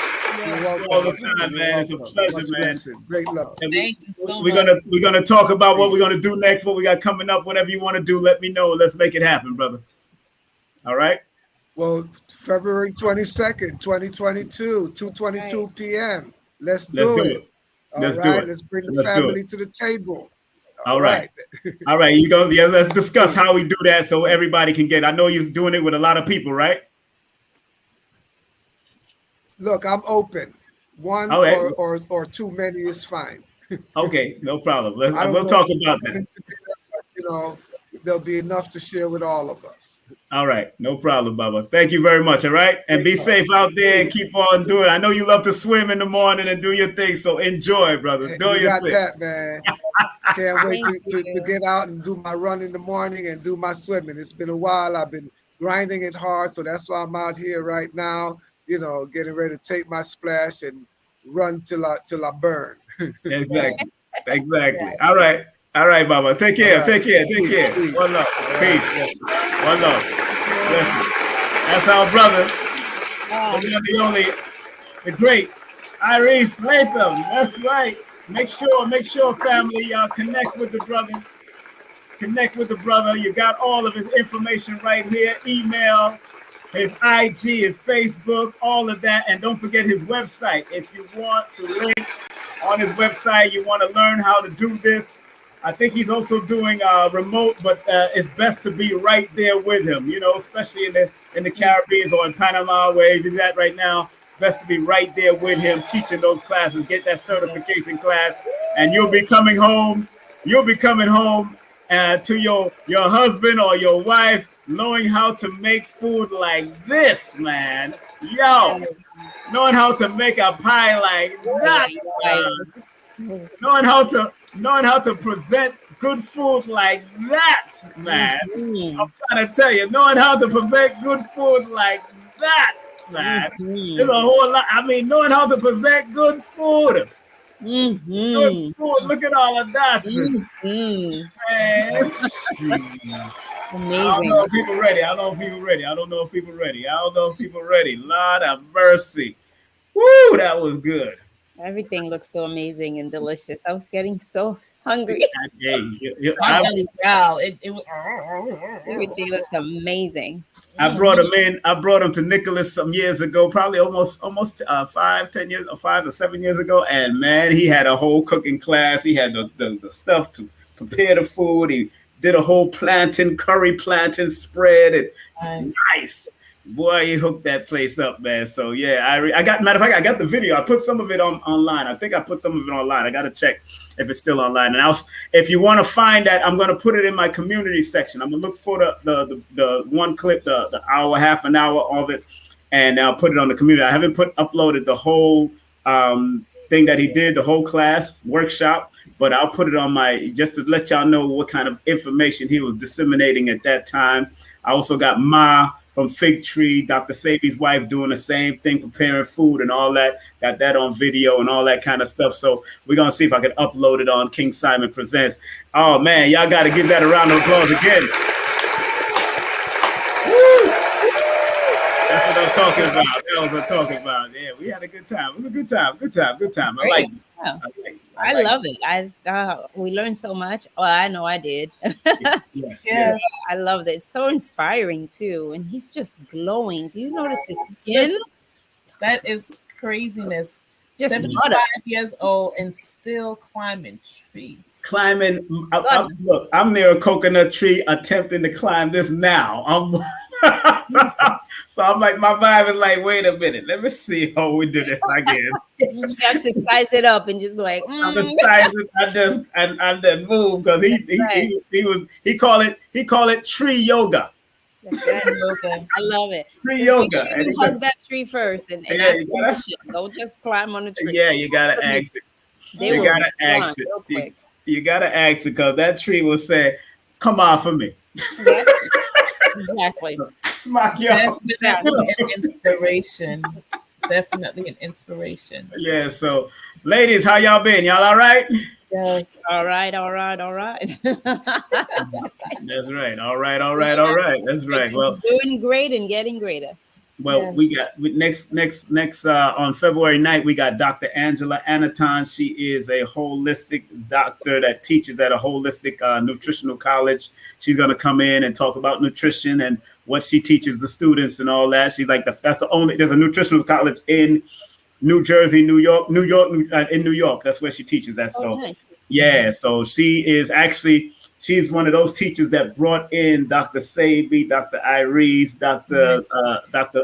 Speaker 2: All the time, man. It's a pleasure, man.
Speaker 3: Great love.
Speaker 5: Thank you so
Speaker 2: much. We're gonna talk about what we're gonna do next, what we got coming up, whatever you want to do. Let me know. Let's make it happen, brother. All right.
Speaker 3: Well, February 22nd, 2022, 2:22 p.m. Let's do it.
Speaker 2: Let's do it.
Speaker 3: Let's bring the family to the table.
Speaker 2: All right. All right. You go. Yeah, let's discuss how we do that so everybody can get. I know you're doing it with a lot of people, right?
Speaker 3: Look, I'm open. One or too many is fine.
Speaker 2: Okay, no problem. We'll talk about that.
Speaker 3: You know, there'll be enough to share with all of us.
Speaker 2: All right, no problem, Baba. Thank you very much. All right, and be safe out there and keep on doing. I know you love to swim in the morning and do your thing, so enjoy, brother. Do your thing.
Speaker 3: That, man. Can't wait to get out and do my run in the morning and do my swimming. It's been a while. I've been grinding it hard, so that's why I'm out here right now. You know, getting ready to take my splash and run till I burn.
Speaker 2: Exactly. All right, Baba. Take care. Take care. One love. Peace. One love. Listen, that's our brother. The only, the great ARIS LATHAM. That's right. Make sure, family, y'all connect with the brother. You got all of his information right here. Email, his IG, his Facebook, all of that. And don't forget his website. If you want to link on his website, you want to learn how to do this. I think he's also doing remote, but it's best to be right there with him, you know, especially in the Caribbean or in Panama, where he's at right now. Best to be right there with him, teaching those classes, get that certification class, and you'll be coming home. You'll be coming home to your husband or your wife, knowing how to make food like this, man. Yo, knowing how to make a pie like that. Knowing how to present good food like that, man. I'm trying to tell you, knowing how to present good food like that, man. There's a whole lot. I mean, knowing how to present good food. Good food. Look at all of that. Man. Amazing. I don't know if people ready. Lord have mercy. Woo, that was good.
Speaker 4: Everything looks so amazing and delicious. I was getting so hungry. Everything looks amazing.
Speaker 2: I brought him in. I brought him to Nicholas some years ago, probably almost 5 or 7 years ago. And man, he had a whole cooking class. He had the stuff to prepare the food. He did a whole curry plantain spread. Nice. Boy, he hooked that place up, man. So yeah, I got the video. I put some of it online. I think I put some of it online. I gotta check if it's still online. And if you want to find that, I'm gonna put it in my community section. I'm gonna look for the one clip, the hour, half an hour of it, and I'll put it on the community. I haven't uploaded the whole thing that he did, the whole class workshop, but I'll put it on just to let y'all know what kind of information he was disseminating at that time. I also got Ma from Fig Tree, Dr. Sabi's wife, doing the same thing, preparing food and all that. Got that on video and all that kind of stuff. So we're going to see if I can upload it on King Simon Presents. Oh, man, y'all got to give that a round of applause again. Woo! That's what I'm talking about. That was what I'm talking about. Yeah, we had a good time. It was a good time. I like it.
Speaker 4: I love it. We learned so much. Well, I know I did.
Speaker 2: Yes.
Speaker 4: I loved it. It's so inspiring too. And he's just glowing. Do you notice his skin?
Speaker 5: That is craziness.
Speaker 4: Just
Speaker 5: 75 years old and still climbing trees.
Speaker 2: Look, I'm near a coconut tree attempting to climb this now. So I'm like, my vibe is like, wait a minute, let me see how we do this again.
Speaker 4: You have to size it up and just like,
Speaker 2: I just move because he call it tree yoga.
Speaker 4: I love it.
Speaker 2: Tree yoga.
Speaker 4: Sure you hug that tree first and ask permission. Don't just climb on the tree.
Speaker 2: Yeah, you gotta ask it. You gotta ask it. You gotta ask it because that tree will say, "Come on for me."
Speaker 4: Yeah. Exactly.
Speaker 5: Definitely an inspiration. Definitely an inspiration.
Speaker 2: Yeah. So, ladies, how y'all been? Y'all all right?
Speaker 5: Yes.
Speaker 4: All right.
Speaker 2: That's right. All right. That's right. Well,
Speaker 4: doing great and getting greater.
Speaker 2: Well, yes. We got next on February 9th, we got Dr. Angela Anaton. She is a holistic doctor that teaches at a holistic nutritional college. She's going to come in and talk about nutrition and what she teaches the students and all that. She's like, there's a nutritional college in New Jersey, New York, in New York. That's where she teaches that. So, nice. Yeah. So she's one of those teachers that brought in Dr. Sabi, Dr. Iris, Dr.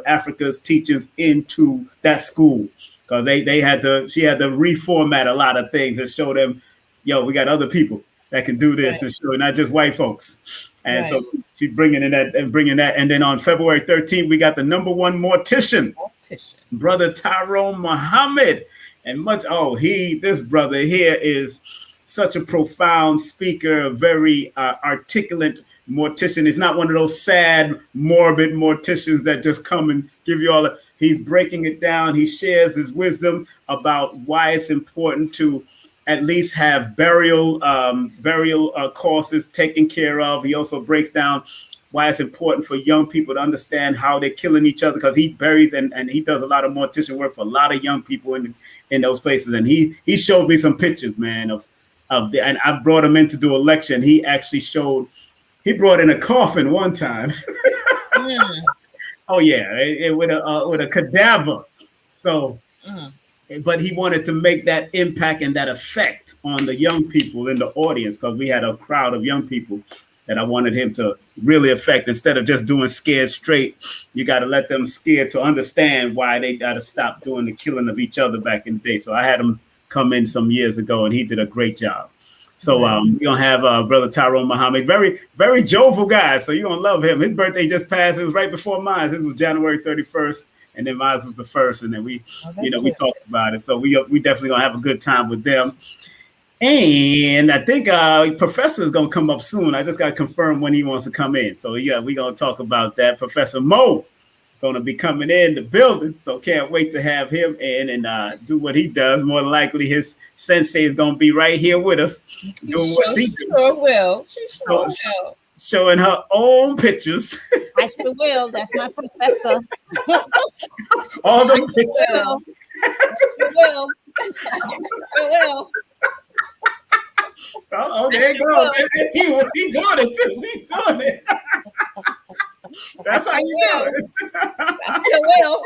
Speaker 2: Africa's teachers into that school because she had to reformat a lot of things and show them, we got other people that can do this and show not just white folks. And so she's bringing that. And then on February 13th, we got the #1 mortician, Brother Tyrone Muhammad. And this brother here is such a profound speaker, very articulate mortician. He's not one of those sad, morbid morticians that just come and give you all. He's breaking it down. He shares his wisdom about why it's important to at least have burial courses taken care of. He also breaks down why it's important for young people to understand how they're killing each other because he buries and he does a lot of mortician work for a lot of young people in those places. And he showed me some pictures, man, and I brought him in to do a lecture. And he actually he brought in a coffin one time. Oh yeah, with a cadaver. So, but he wanted to make that impact and that effect on the young people in the audience, because we had a crowd of young people that I wanted him to really affect. Instead of just doing Scared Straight, you got to let them scared to understand why they got to stop doing the killing of each other back in the day. So I had him come in some years ago, and he did a great job. So we're going to have Brother Tyrone Muhammad, very, very jovial guy. So you're going to love him. His birthday just passed. It was right before mine. This was January 31st. And then mine was the 1st. And then we talked about it. So we definitely going to have a good time with them. And I think Professor is going to come up soon. I just got to confirm when he wants to come in. So yeah, we're going to talk about that. Professor Mo going to be coming in the building. So can't wait to have him in and do what he does. More than likely his sensei is going to be right here with us doing what he does.
Speaker 5: Sure will.
Speaker 2: Showing her own pictures.
Speaker 4: I sure will. That's my professor.
Speaker 2: All the pictures.
Speaker 4: Will.
Speaker 2: Oh, there you go. He doing it too. He's doing it. That's how you do it.
Speaker 4: I sure will.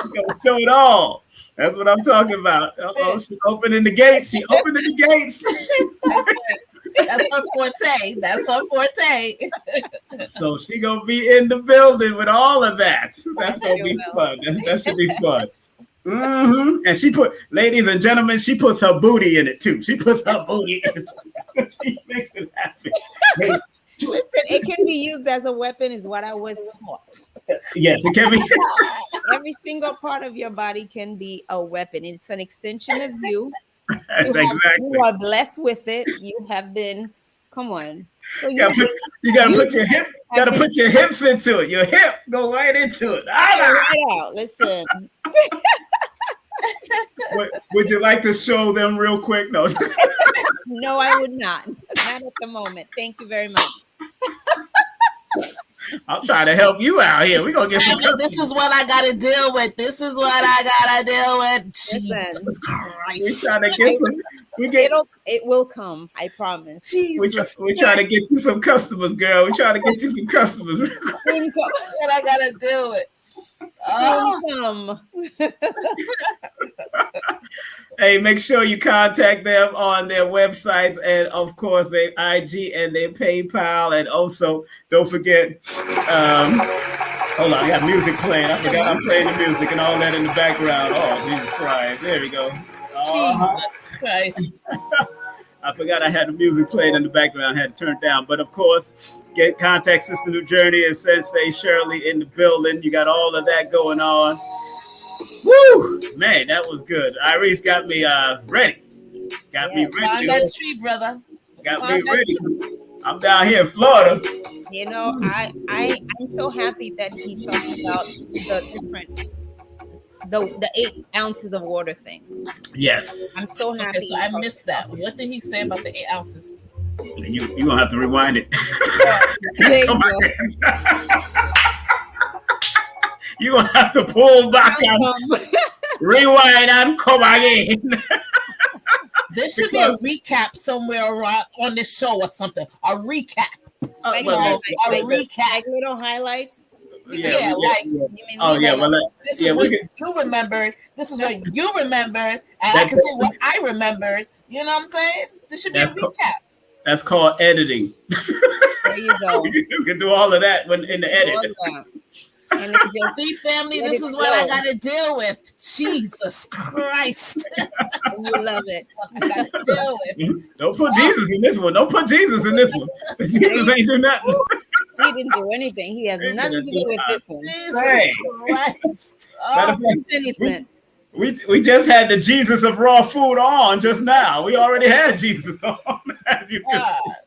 Speaker 2: You're gonna show it all. That's what I'm talking about. Oh, she's opening the gates. She opening the gates.
Speaker 5: That's her forte. That's her forte.
Speaker 2: So she gonna be in the building with all of that. That's gonna be fun. That should be fun. And she ladies and gentlemen, she puts her booty in it too. She puts her booty in it. She makes it happen.
Speaker 4: It can be used as a weapon, is what I was taught.
Speaker 2: Yes, it can be.
Speaker 4: Every single part of your body can be a weapon. It's an extension of you. You are blessed with it. You have been. Come on. So you
Speaker 2: gotta put your hip. Gotta put your hips into it. Your hip go right into it.
Speaker 4: Right out. Listen.
Speaker 2: Would you like to show them real quick? No.
Speaker 4: No, I would not. Not at the moment. Thank you very much.
Speaker 2: I'm trying to help you out here. We're gonna get some.
Speaker 5: This is what I gotta deal with. This is what I gotta deal with. Jesus Christ.
Speaker 2: We're trying to get some.
Speaker 4: It will come. I promise.
Speaker 2: We're trying to get you some customers, girl. We're trying to get you some customers.
Speaker 5: What I gotta deal with.
Speaker 4: Oh.
Speaker 2: Hey, make sure you contact them on their websites and, of course, their IG and their PayPal. And also, don't forget, hold on, I got music playing. I forgot I'm playing the music and all that in the background. Oh, Jesus Christ. There we go.
Speaker 5: Jesus Christ.
Speaker 2: I forgot I had the music playing in the background. I had to turn it down. But, of course, contact Sister Nujurney and Sensei Sherly in the building. You got all of that going on. Woo! Man, that was good. Iris got me ready. Got me ready.
Speaker 5: Found that tree, brother.
Speaker 2: Got me ready. I'm down here in Florida.
Speaker 4: You know, I'm so happy that he talked about the 8 ounces of water thing.
Speaker 2: Yes.
Speaker 4: I'm so happy.
Speaker 5: Okay, so I missed that. What did he say about the 8 ounces?
Speaker 2: You're going to have to rewind it.
Speaker 4: There you go.
Speaker 2: You're going to have to pull back and rewind and come again.
Speaker 5: There should be a recap somewhere around on this show or something. A recap.
Speaker 4: Like little highlights.
Speaker 5: Yeah. This is what you remembered. This is what you remembered. And I can say what I remembered. You know what I'm saying? There should be a recap.
Speaker 2: That's called editing.
Speaker 4: There you go.
Speaker 2: You can do all of that when in the edit.
Speaker 5: And it's just, see, family, this is what I got to deal with. Jesus Christ.
Speaker 4: You love it.
Speaker 5: I got to deal with.
Speaker 2: Don't put Jesus in this one. Don't put Jesus in this one. Jesus ain't do nothing.
Speaker 4: He didn't do anything. He has nothing to do with this one.
Speaker 5: Jesus Christ.
Speaker 2: We just had the Jesus of raw food on just now. We already had Jesus on.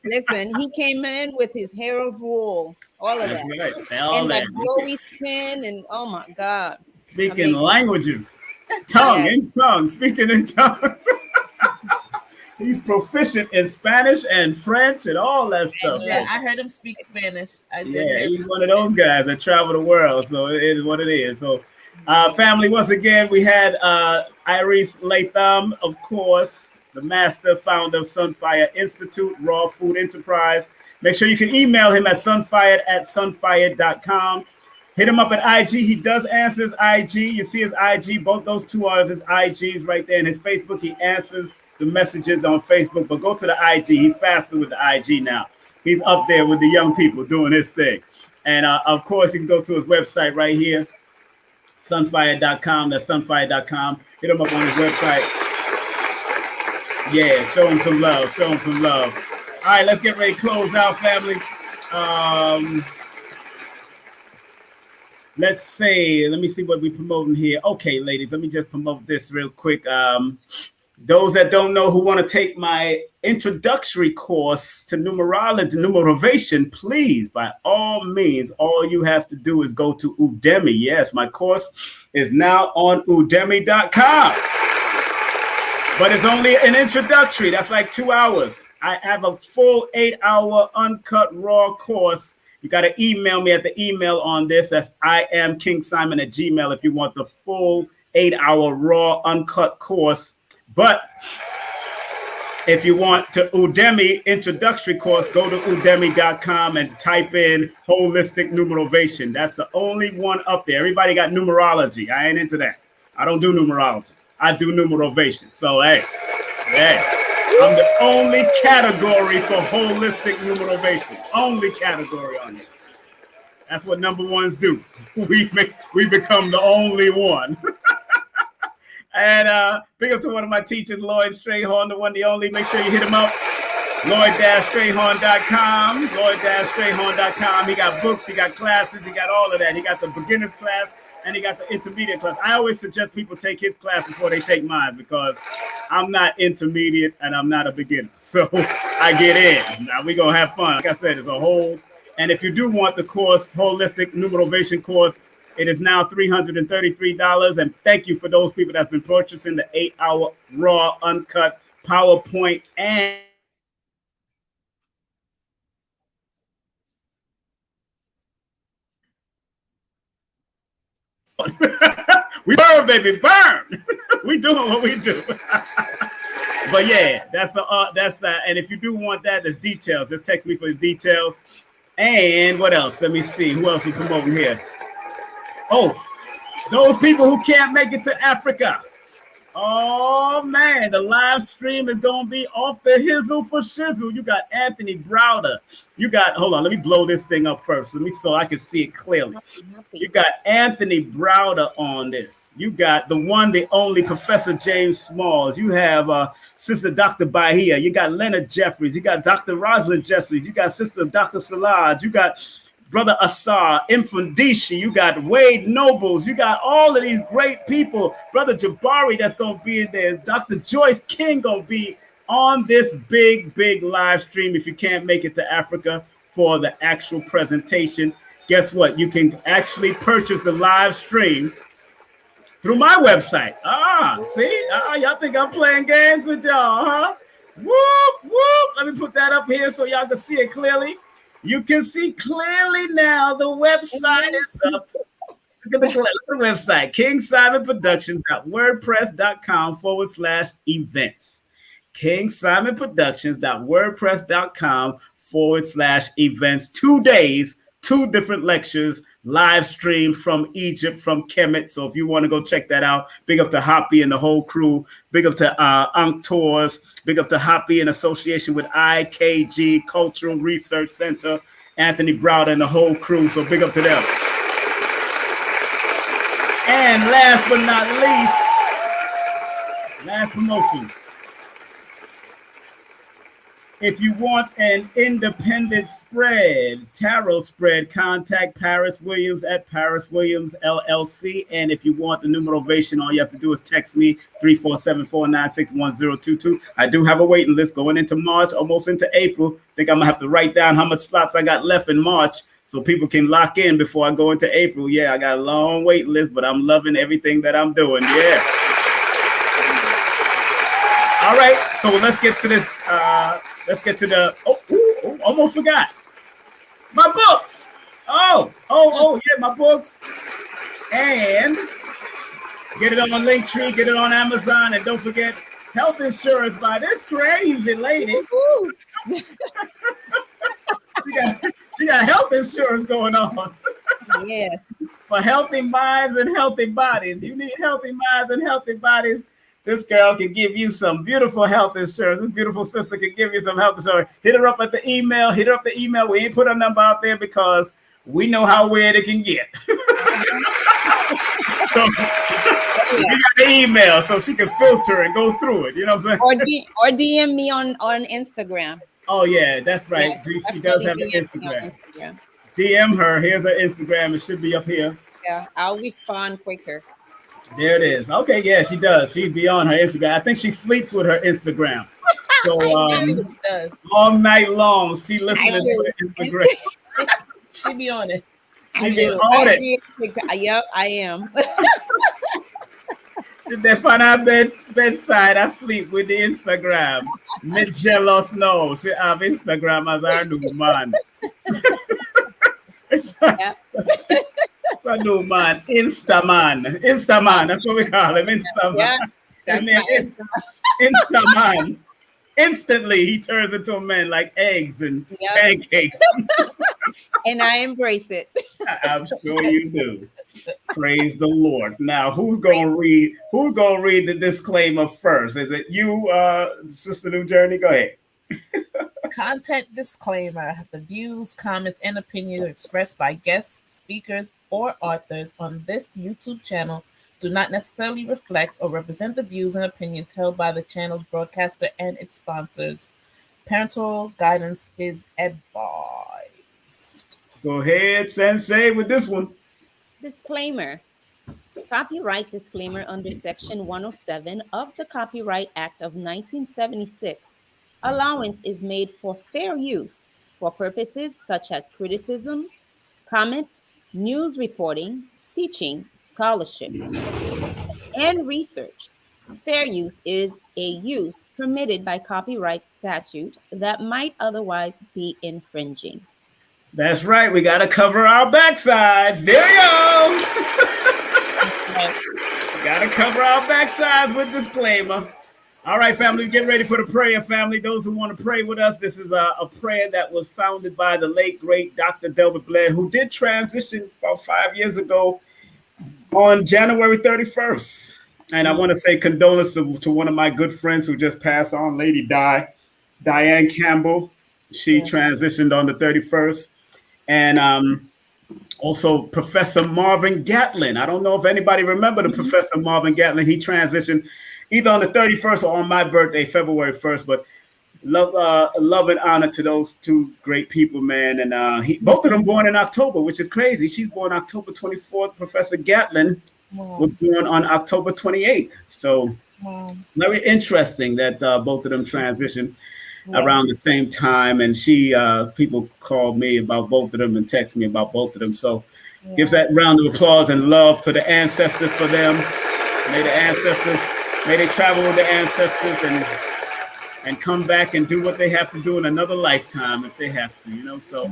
Speaker 4: Listen, he came in with his hair of wool, all of that,
Speaker 2: right.
Speaker 4: and that glowy skin, and oh my God,
Speaker 2: speaking languages, speaking in tongue. He's proficient in Spanish and French and all that stuff.
Speaker 5: Yeah, I heard him speak Spanish.
Speaker 2: He's one of those guys that travel the world, so it is what it is. So. Family, once again, we had ARIS LATHAM, of course, the master founder of Sunfired Institute, Raw Food Enterprise. Make sure you can email him at sunfired@sunfired.com. Hit him up at IG. He does answer his IG. You see his IG. Both those two are his IGs right there. And his Facebook, he answers the messages on Facebook. But go to the IG. He's faster with the IG now. He's up there with the young people doing his thing. And of course, you can go to his website right here, sunfired.com. That's sunfired.com. Hit him up on his website. Yeah, show him some love. Show him some love. All right, let's get ready to close out, family. Let's say, let me see what we're promoting here. Okay, ladies, let me just promote this real quick. Those that don't know who want to take my introductory course to numerology, Numerovation, please, by all means, all you have to do is go to Udemy. Yes, my course is now on udemy.com. But it's only an introductory. That's like 2 hours. I have a full 8-hour uncut raw course. You got to email me at the email on this. That's IamKingSimon@gmail if you want the full 8-hour raw uncut course. But if you want to Udemy introductory course, go to udemy.com and type in holistic numerovation. That's the only one up there. Everybody got numerology. I ain't into that. I don't do numerology. I do numerovation. So, hey, I'm the only category for holistic numerovation. Only category on it. That's what number ones do. We become the only one. And big up to one of my teachers, Lloyd Strayhorn, the one, the only. Make sure you hit him up. Lloyd-Strayhorn.com. Lloyd-Strayhorn.com. He got books, he got classes, he got all of that. He got the beginner's class and he got the intermediate class. I always suggest people take his class before they take mine because I'm not intermediate and I'm not a beginner. So I get in. Now we're going to have fun. Like I said, it's a whole. And if you do want the course, holistic numerovation course, it is now $333. And thank you for those people that's been purchasing the 8-hour raw, uncut PowerPoint and we burn, baby, burn. We doing what we do. But yeah, that's and if you do want that, there's details. Just text me for the details. And what else? Let me see. Who else we promoting here? Oh, those people who can't make it to Africa. Oh, man, the live stream is going to be off the hizzle for shizzle. You got Anthony Browder. You got, hold on, let me blow this thing up first. So I can see it clearly. You got Anthony Browder on this. You got the one, the only Professor James Smalls. You have Sister Dr. Bahia. You got Leonard Jeffries. You got Dr. Rosalind Jeffries. You got Sister Dr. Salaj. You got Brother Assar, Infandishi, you got Wade Nobles, you got all of these great people. Brother Jabari that's going to be in there. Dr. Joyce King going to be on this big, big live stream if you can't make it to Africa for the actual presentation. Guess what? You can actually purchase the live stream through my website. See? Y'all think I'm playing games with y'all, huh? Whoop, whoop. Let me put that up here so y'all can see it clearly. You can see clearly now the website is up. Look at the website, KingSimonProductions.wordpress.com/events. KingSimonProductions.wordpress.com/events. 2 days, 2 different lectures, live stream from Egypt, from Kemet. So if you want to go check that out, big up to Hoppy and the whole crew. Big up to Ankh Tours. Big up to Hoppy in association with IKG Cultural Research Center, Anthony Browder and the whole crew. So big up to them. And last but not least, last promotion. If you want an independent spread, tarot spread, contact Paris Williams at Paris Williams LLC. And if you want the Numerovation, all you have to do is text me 347-496-1022. I do have a waiting list going into March, almost into April. I think I'm gonna have to write down how much slots I got left in March so people can lock in before I go into April. Yeah, I got a long waiting list, but I'm loving everything that I'm doing. Yeah. All right, so let's get to this. Let's get to the, almost forgot. My books. Yeah, my books. And get it on Linktree, get it on Amazon, and don't forget health insurance by this crazy lady. She got health insurance going on.
Speaker 4: Yes.
Speaker 2: For healthy minds and healthy bodies. You need healthy minds and healthy bodies. This girl can give you some beautiful health insurance. This beautiful sister can give you some health insurance. Hit her up at the email. Hit her up the email. We ain't put her number out there because we know how weird it can get. So you got the email so she can filter and go through it. You know what I'm saying?
Speaker 4: Or DM me on Instagram.
Speaker 2: Oh, yeah, that's right.
Speaker 4: Yeah,
Speaker 2: she does have an Instagram. DM her. Here's her Instagram. It should be up here.
Speaker 4: Yeah, I'll respond quicker.
Speaker 2: There it is. Okay, yeah, she does. She's beyond her Instagram. I think she sleeps with her Instagram. So
Speaker 5: she does.
Speaker 2: All night long, she listening to the Instagram.
Speaker 5: She be on it.
Speaker 2: She be on it.
Speaker 4: Yep, I am.
Speaker 2: She there on our bedside. I sleep with the Instagram. Me jealous no. She have Instagram as our new man. It's a new man. Instaman. That's what we call him. Instaman.
Speaker 4: Yes, that's
Speaker 2: Instaman. Instantly, he turns into a man like eggs and pancakes.
Speaker 4: And I embrace it.
Speaker 2: I'm sure you do. Praise the Lord. Now, who's gonna read the disclaimer first? Is it you, Sister Nujurney? Go ahead.
Speaker 5: Content disclaimer. The views, comments, and opinions expressed by guests, speakers, or authors on this YouTube channel do not necessarily reflect or represent the views and opinions held by the channel's broadcaster and its sponsors. Parental guidance is advised.
Speaker 2: Go ahead, Sensei, with this one.
Speaker 4: Disclaimer. Copyright disclaimer under Section 107 of the Copyright Act of 1976. Allowance is made for fair use for purposes such as criticism, comment, news reporting, teaching, scholarship, and research. Fair use is a use permitted by copyright statute that might otherwise be infringing.
Speaker 2: That's right. We got to cover our backsides. There you go. Got to cover our backsides with disclaimer. All right, family, get ready for the prayer, family. Those who want to pray with us, this is a prayer that was founded by the late, great Dr. Delbert Blair, who did transition about 5 years ago on January 31st. And I want to say condolences to one of my good friends who just passed on, Lady Diane Campbell. She transitioned on the 31st. And also Professor Marvin Gatlin. I don't know if anybody remember the Professor Marvin Gatlin. He transitioned either on the 31st or on my birthday, February 1st. But love and honor to those two great people, man. And both of them born in October, which is crazy. She's born October 24th. Professor Gatlin was born on October 28th. So very interesting that both of them transitioned around the same time. And people called me about both of them and texted me about both of them. So gives that round of applause and love to the ancestors for them. May they travel with the ancestors and come back and do what they have to do in another lifetime if they have to, you know. So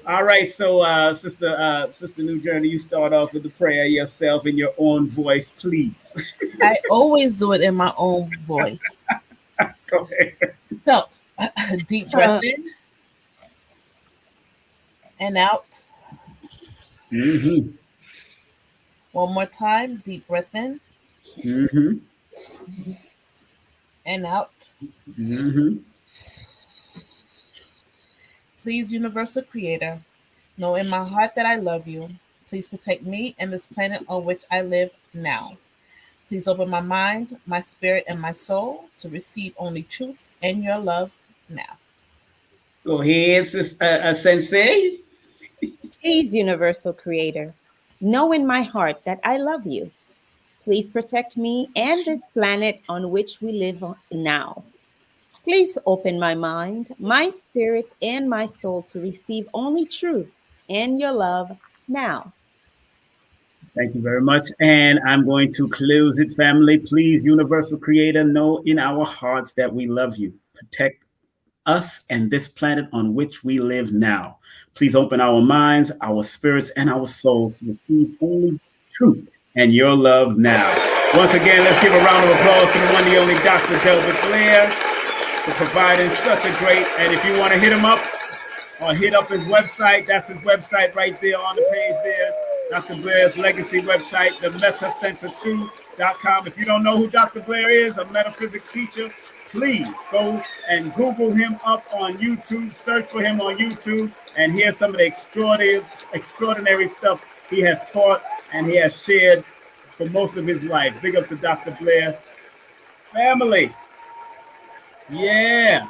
Speaker 2: all right. So Sister Nujurney, you start off with the prayer yourself in your own voice, please.
Speaker 5: I always do it in my own voice.
Speaker 2: Go ahead.
Speaker 5: So deep breath in and out.
Speaker 2: Mm-hmm.
Speaker 5: One more time, deep breath in.
Speaker 2: Mm-hmm.
Speaker 5: And out.
Speaker 2: Mm-hmm.
Speaker 5: Please, Universal Creator, know in my heart that I love you. Please protect me and this planet on which I live now. Please open my mind, my spirit, and my soul to receive only truth and your love now.
Speaker 2: Go ahead, Sensei.
Speaker 4: Please, Universal Creator, know in my heart that I love you. Please protect me and this planet on which we live now. Please open my mind, my spirit, and my soul to receive only truth and your love now.
Speaker 2: Thank you very much. And I'm going to close it, family. Please, Universal Creator, know in our hearts that we love you. Protect us and this planet on which we live now. Please open our minds, our spirits, and our souls to receive only truth and your love now. Once again, let's give a round of applause to the one, the only Dr. Delbert Blair for providing such a great, and if you want to hit him up or hit up his website. That's his website right there on the page there. Dr. Blair's legacy website, the metacenter2.com. If you don't know who Dr. Blair is, a metaphysics teacher, please go and Google him up on YouTube, search for him on YouTube, and hear some of the extraordinary stuff he has taught and he has shared for most of his life. Big up to Dr. Blair. Family. Yeah.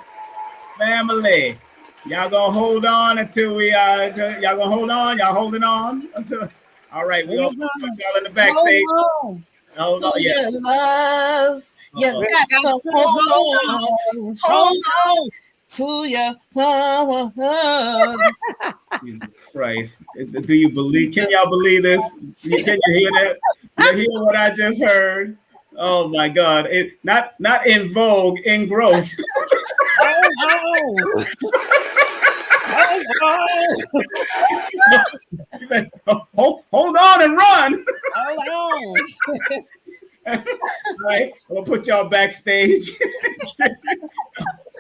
Speaker 2: Family. Y'all gonna hold on until we y'all gonna hold on? Y'all holding on until all right, we're gonna put y'all in the backstage. Hold on, yeah.
Speaker 5: Love. You got to hold on to your love.
Speaker 2: Jesus Christ. Do you believe? Can y'all believe this? Can you hear that? You hear what I just heard? Oh my God. Not in vogue, engrossed. Hold on and run.
Speaker 5: Hold on.
Speaker 2: Right, we'll put y'all backstage.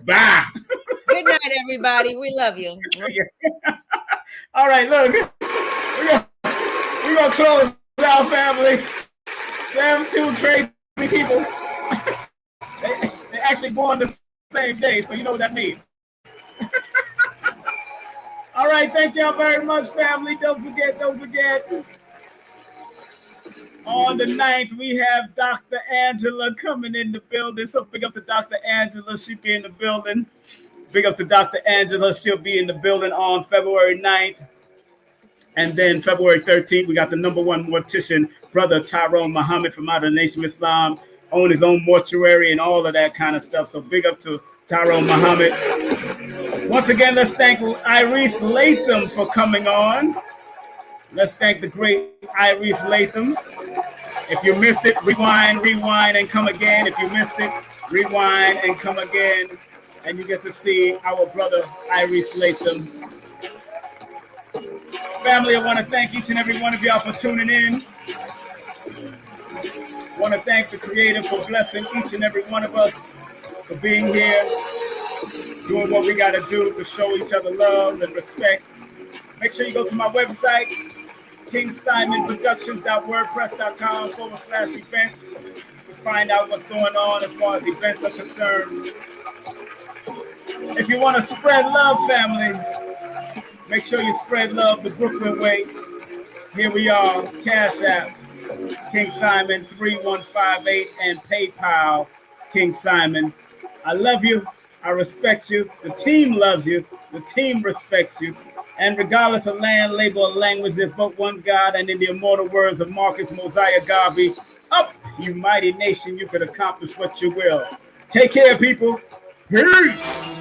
Speaker 2: Bye.
Speaker 4: Good night, everybody. We love you.
Speaker 2: All right, look, we're gonna close out, family. Them two crazy people. they actually born the same day, so you know what that means. All right, thank y'all very much, family. Don't forget. On the 9th, we have Dr. Angela coming in the building. So big up to Dr. Angela. She'll be in the building. Big up to Dr. Angela. She'll be in the building on February 9th. And then February 13th, we got the #1 mortician, Brother Tyrone Muhammad from out of the Nation of Islam, own his own mortuary and all of that kind of stuff. So big up to Tyrone Muhammad. Once again, let's thank ARIS LATHAM for coming on. Let's thank the great ARIS LATHAM. If you missed it, rewind, and come again. If you missed it, rewind and come again. And you get to see our brother ARIS LATHAM. Family, I want to thank each and every one of y'all for tuning in. I want to thank the Creator for blessing each and every one of us, for being here, doing what we got to do to show each other love and respect. Make sure you go to my website, KingSimonPresents.wordpress.com/events to find out what's going on as far as events are concerned. If you want to spread love, family, make sure you spread love the Brooklyn way. Here we are, Cash App, King Simon 3158, and PayPal, King Simon. I love you. I respect you. The team loves you. The team respects you. And regardless of land, labor, or language, there's but one God. And in the immortal words of Marcus Mosiah Garvey, up, you mighty nation, you could accomplish what you will. Take care, people. Peace.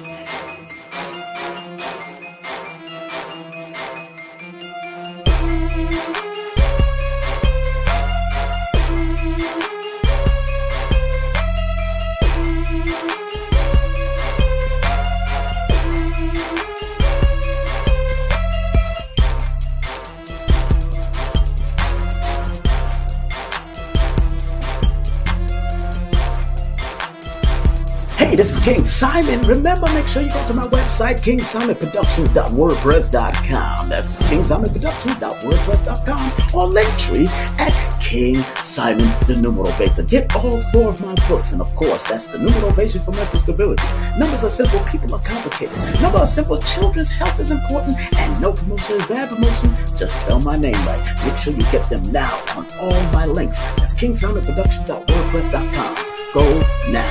Speaker 1: Hey, this is King Simon. Remember, make sure you go to my website, KingSimonProductions.wordpress.com. That's KingSimonProductions.wordpress.com, or Linktree at King Simon the Numerovation. Get all 4 of my books, and of course, that's the Numerovation for mental stability. Numbers are simple, people are complicated. Numbers are simple, children's health is important, and no promotion is bad promotion. Just spell my name right. Make sure you get them now on all my links. That's KingSimonProductions.wordpress.com. Go now.